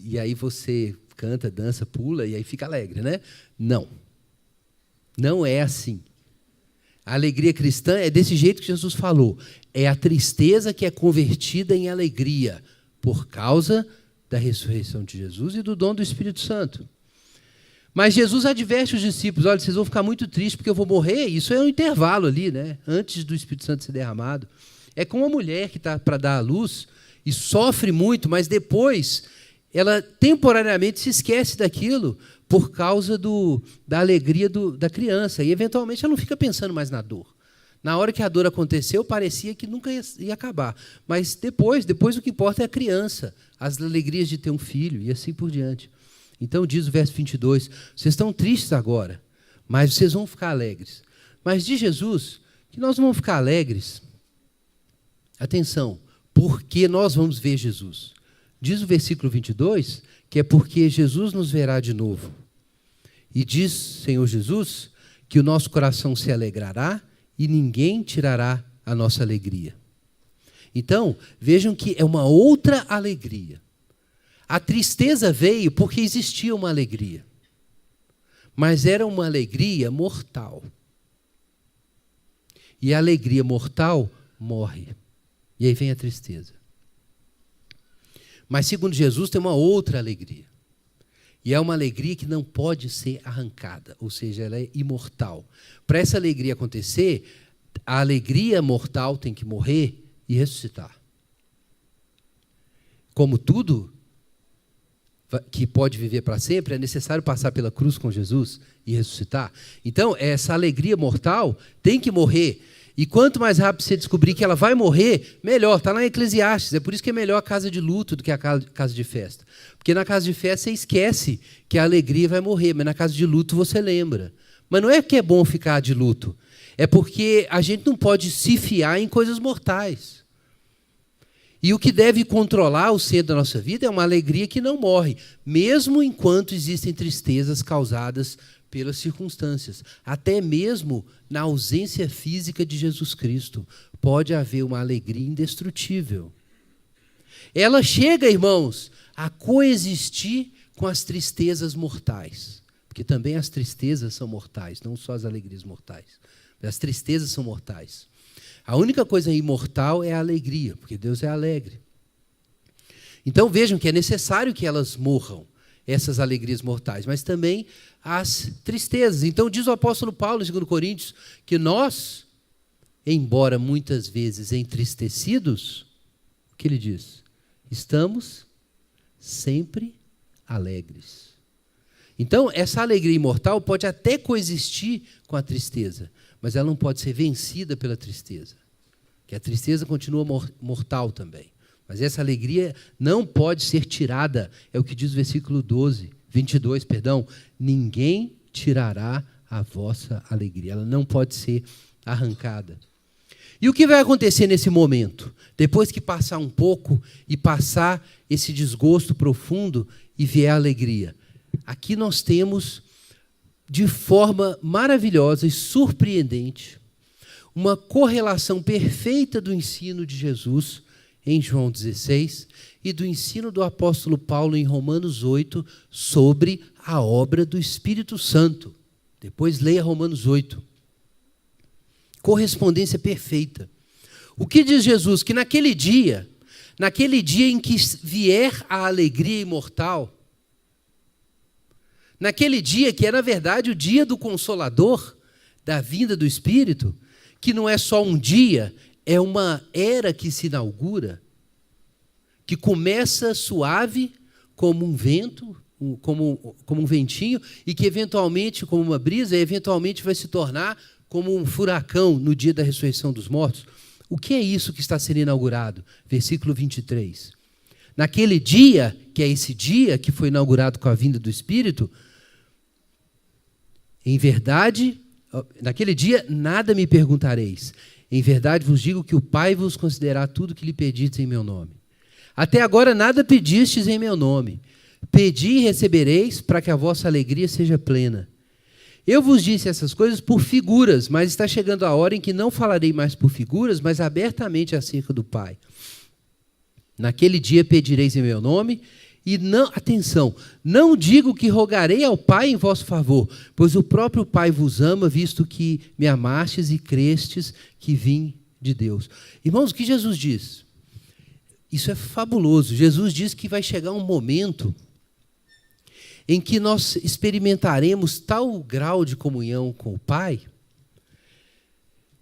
E aí você canta, dança, pula e aí fica alegre, né? Não. Não é assim. A alegria cristã é desse jeito que Jesus falou. É a tristeza que é convertida em alegria por causa da ressurreição de Jesus e do dom do Espírito Santo. Mas Jesus adverte os discípulos, olha, vocês vão ficar muito tristes porque eu vou morrer. Isso é um intervalo ali, né? Antes do Espírito Santo ser derramado. É como uma mulher que está para dar à luz e sofre muito, mas depois ela temporariamente se esquece daquilo por causa da alegria da criança. E, eventualmente, ela não fica pensando mais na dor. Na hora que a dor aconteceu, parecia que nunca ia acabar. Mas depois o que importa é a criança, as alegrias de ter um filho e assim por diante. Então, diz o verso 22, vocês estão tristes agora, mas vocês vão ficar alegres. Mas diz Jesus que nós vamos ficar alegres. Atenção, porque nós vamos ver Jesus. Diz o versículo 22, que é porque Jesus nos verá de novo. E diz, Senhor Jesus, que o nosso coração se alegrará e ninguém tirará a nossa alegria. Então, vejam que é uma outra alegria. A tristeza veio porque existia uma alegria. Mas era uma alegria mortal. E a alegria mortal morre. E aí vem a tristeza. Mas, segundo Jesus, tem uma outra alegria. E é uma alegria que não pode ser arrancada, ou seja, ela é imortal. Para essa alegria acontecer, a alegria mortal tem que morrer e ressuscitar. como tudo que pode viver para sempre, é necessário passar pela cruz com Jesus e ressuscitar. Então, essa alegria mortal tem que morrer. E quanto mais rápido você descobrir que ela vai morrer, melhor. Está lá em Eclesiastes. É por isso que é melhor a casa de luto do que a casa de festa. Porque na casa de festa você esquece que a alegria vai morrer, mas na casa de luto você lembra. Mas não é que é bom ficar de luto. É porque a gente não pode se fiar em coisas mortais. E o que deve controlar o centro da nossa vida é uma alegria que não morre, mesmo enquanto existem tristezas causadas pelas circunstâncias. Até mesmo na ausência física de Jesus Cristo, pode haver uma alegria indestrutível. Ela chega, irmãos, a coexistir com as tristezas mortais. Porque também as tristezas são mortais, não só as alegrias mortais. As tristezas são mortais. A única coisa imortal é a alegria, porque Deus é alegre. Então vejam que é necessário que elas morram, essas alegrias mortais, mas também as tristezas. Então diz o apóstolo Paulo, em 2 Coríntios, que nós, embora muitas vezes entristecidos, o que ele diz? Estamos sempre alegres. Então essa alegria imortal pode até coexistir com a tristeza, mas ela não pode ser vencida pela tristeza. Que a tristeza continua mortal também. Mas essa alegria não pode ser tirada. É o que diz o versículo 22. Ninguém tirará a vossa alegria. Ela não pode ser arrancada. E o que vai acontecer nesse momento? Depois que passar um pouco e passar esse desgosto profundo e vier a alegria. Aqui nós temos, de forma maravilhosa e surpreendente, uma correlação perfeita do ensino de Jesus em João 16 e do ensino do apóstolo Paulo em Romanos 8 sobre a obra do Espírito Santo. Depois leia Romanos 8. Correspondência perfeita. O que diz Jesus? Que naquele dia em que vier a alegria imortal, naquele dia que é, na verdade, o dia do Consolador, da vinda do Espírito, que não é só um dia, é uma era que se inaugura, que começa suave, como um vento, como um ventinho, e que eventualmente, como uma brisa, eventualmente vai se tornar como um furacão no dia da ressurreição dos mortos. O que é isso que está sendo inaugurado? Versículo 23. Naquele dia, que é esse dia que foi inaugurado com a vinda do Espírito, em verdade, naquele dia nada me perguntareis. Em verdade vos digo que o Pai vos concederá tudo que lhe pedistes em meu nome. Até agora nada pedistes em meu nome. Pedi e recebereis, para que a vossa alegria seja plena. Eu vos disse essas coisas por figuras, mas está chegando a hora em que não falarei mais por figuras, mas abertamente acerca do Pai. Naquele dia pedireis em meu nome, e não, atenção, não digo que rogarei ao Pai em vosso favor, pois o próprio Pai vos ama, visto que me amastes e crestes que vim de Deus. Irmãos, o que Jesus diz? Isso é fabuloso. Jesus diz que vai chegar um momento em que nós experimentaremos tal grau de comunhão com o Pai,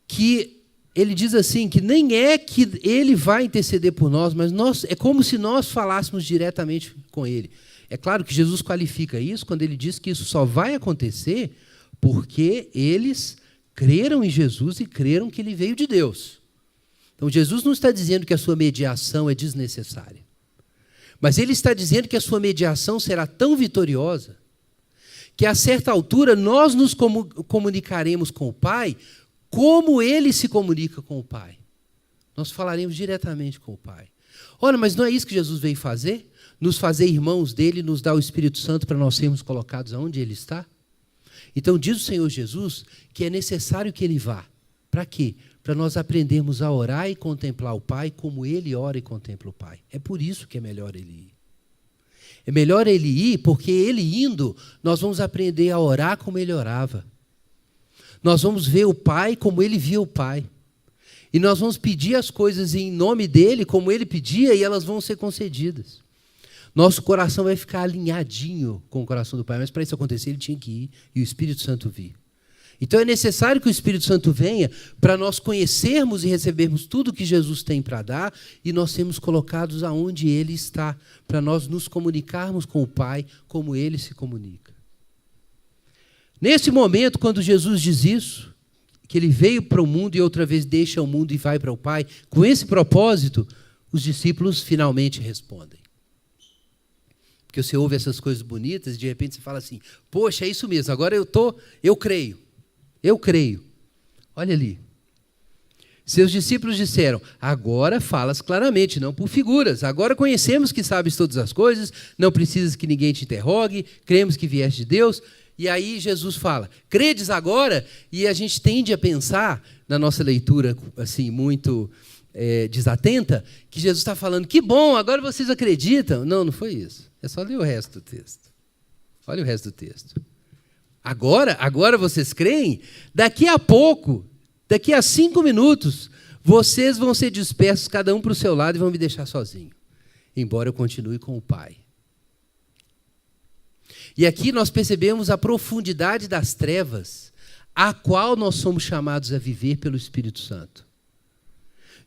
que ele diz assim, que nem é que ele vai interceder por nós, mas é como se nós falássemos diretamente com ele. É claro que Jesus qualifica isso quando ele diz que isso só vai acontecer porque eles creram em Jesus e creram que ele veio de Deus. Então Jesus não está dizendo que a sua mediação é desnecessária, mas ele está dizendo que a sua mediação será tão vitoriosa que a certa altura nós nos comunicaremos com o Pai como ele se comunica com o Pai. Nós falaremos diretamente com o Pai. Olha, mas não é isso que Jesus veio fazer? Nos fazer irmãos dele, nos dar o Espírito Santo para nós sermos colocados aonde ele está? Então diz o Senhor Jesus que é necessário que ele vá. Para quê? Para nós aprendermos a orar e contemplar o Pai como ele ora e contempla o Pai. É por isso que é melhor ele ir. É melhor ele ir porque ele indo, nós vamos aprender a orar como ele orava. Nós vamos ver o Pai como ele via o Pai. E nós vamos pedir as coisas em nome dele, como ele pedia, e elas vão ser concedidas. Nosso coração vai ficar alinhadinho com o coração do Pai, mas para isso acontecer ele tinha que ir e o Espírito Santo vir. Então é necessário que o Espírito Santo venha para nós conhecermos e recebermos tudo que Jesus tem para dar e nós sermos colocados aonde Ele está, para nós nos comunicarmos com o Pai como Ele se comunica. Nesse momento, quando Jesus diz isso, que Ele veio para o mundo e outra vez deixa o mundo e vai para o Pai, com esse propósito, os discípulos finalmente respondem. Porque você ouve essas coisas bonitas e de repente você fala assim, poxa, é isso mesmo, agora eu creio. Eu creio. Olha ali. Seus discípulos disseram, agora falas claramente, não por figuras. Agora conhecemos que sabes todas as coisas, não precisas que ninguém te interrogue, cremos que vieste de Deus. E aí Jesus fala, credes agora? E a gente tende a pensar, na nossa leitura assim muito desatenta, que Jesus está falando, que bom, agora vocês acreditam. Não, não foi isso. É só ler o resto do texto. Olha o resto do texto. Agora vocês creem? Daqui a pouco, daqui a 5 minutos, vocês vão ser dispersos, cada um para o seu lado, e vão me deixar sozinho. Embora eu continue com o Pai. E aqui nós percebemos a profundidade das trevas, a qual nós somos chamados a viver pelo Espírito Santo.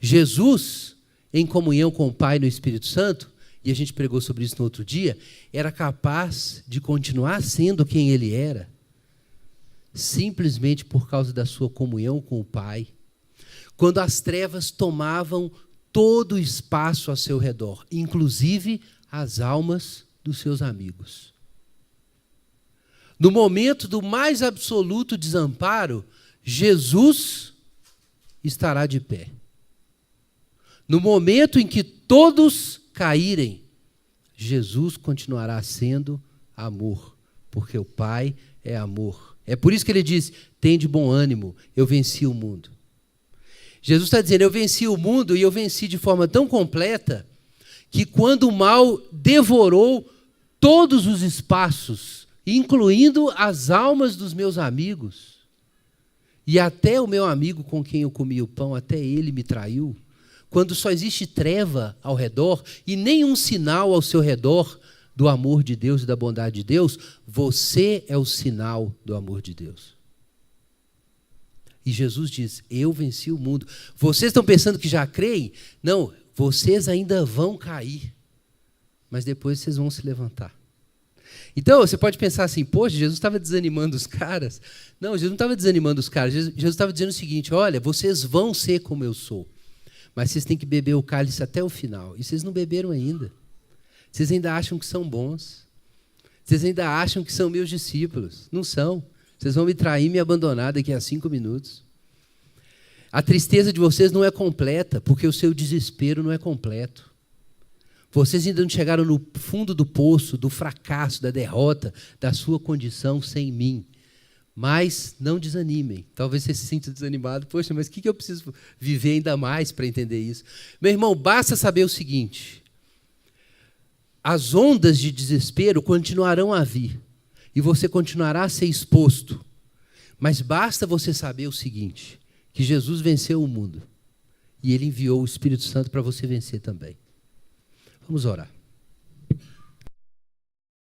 Jesus, em comunhão com o Pai no Espírito Santo, e a gente pregou sobre isso no outro dia, era capaz de continuar sendo quem Ele era, simplesmente por causa da sua comunhão com o Pai, quando as trevas tomavam todo o espaço ao seu redor, inclusive as almas dos seus amigos. No momento do mais absoluto desamparo, Jesus estará de pé. No momento em que todos caírem, Jesus continuará sendo amor, porque o Pai é amor. É por isso que ele diz, tende bom ânimo, eu venci o mundo. Jesus está dizendo, eu venci o mundo e eu venci de forma tão completa que quando o mal devorou todos os espaços, incluindo as almas dos meus amigos, e até o meu amigo com quem eu comi o pão, até ele me traiu, quando só existe treva ao redor e nenhum sinal ao seu redor do amor de Deus e da bondade de Deus, você é o sinal do amor de Deus. E Jesus diz, eu venci o mundo. Vocês estão pensando que já creem? Não, vocês ainda vão cair, mas depois vocês vão se levantar. Então, você pode pensar assim, poxa, Jesus estava desanimando os caras. Não, Jesus não estava desanimando os caras. Jesus estava dizendo o seguinte, olha, vocês vão ser como eu sou, mas vocês têm que beber o cálice até o final. E vocês não beberam ainda. Vocês ainda acham que são bons. Vocês ainda acham que são meus discípulos. Não são. Vocês vão me trair e me abandonar daqui a 5 minutos. A tristeza de vocês não é completa, porque o seu desespero não é completo. Vocês ainda não chegaram no fundo do poço, do fracasso, da derrota, da sua condição sem mim. Mas não desanimem. Talvez você se sinta desanimado. Poxa, mas o que eu preciso viver ainda mais para entender isso? Meu irmão, basta saber o seguinte. As ondas de desespero continuarão a vir. E você continuará a ser exposto. Mas basta você saber o seguinte, que Jesus venceu o mundo. E Ele enviou o Espírito Santo para você vencer também. Vamos orar.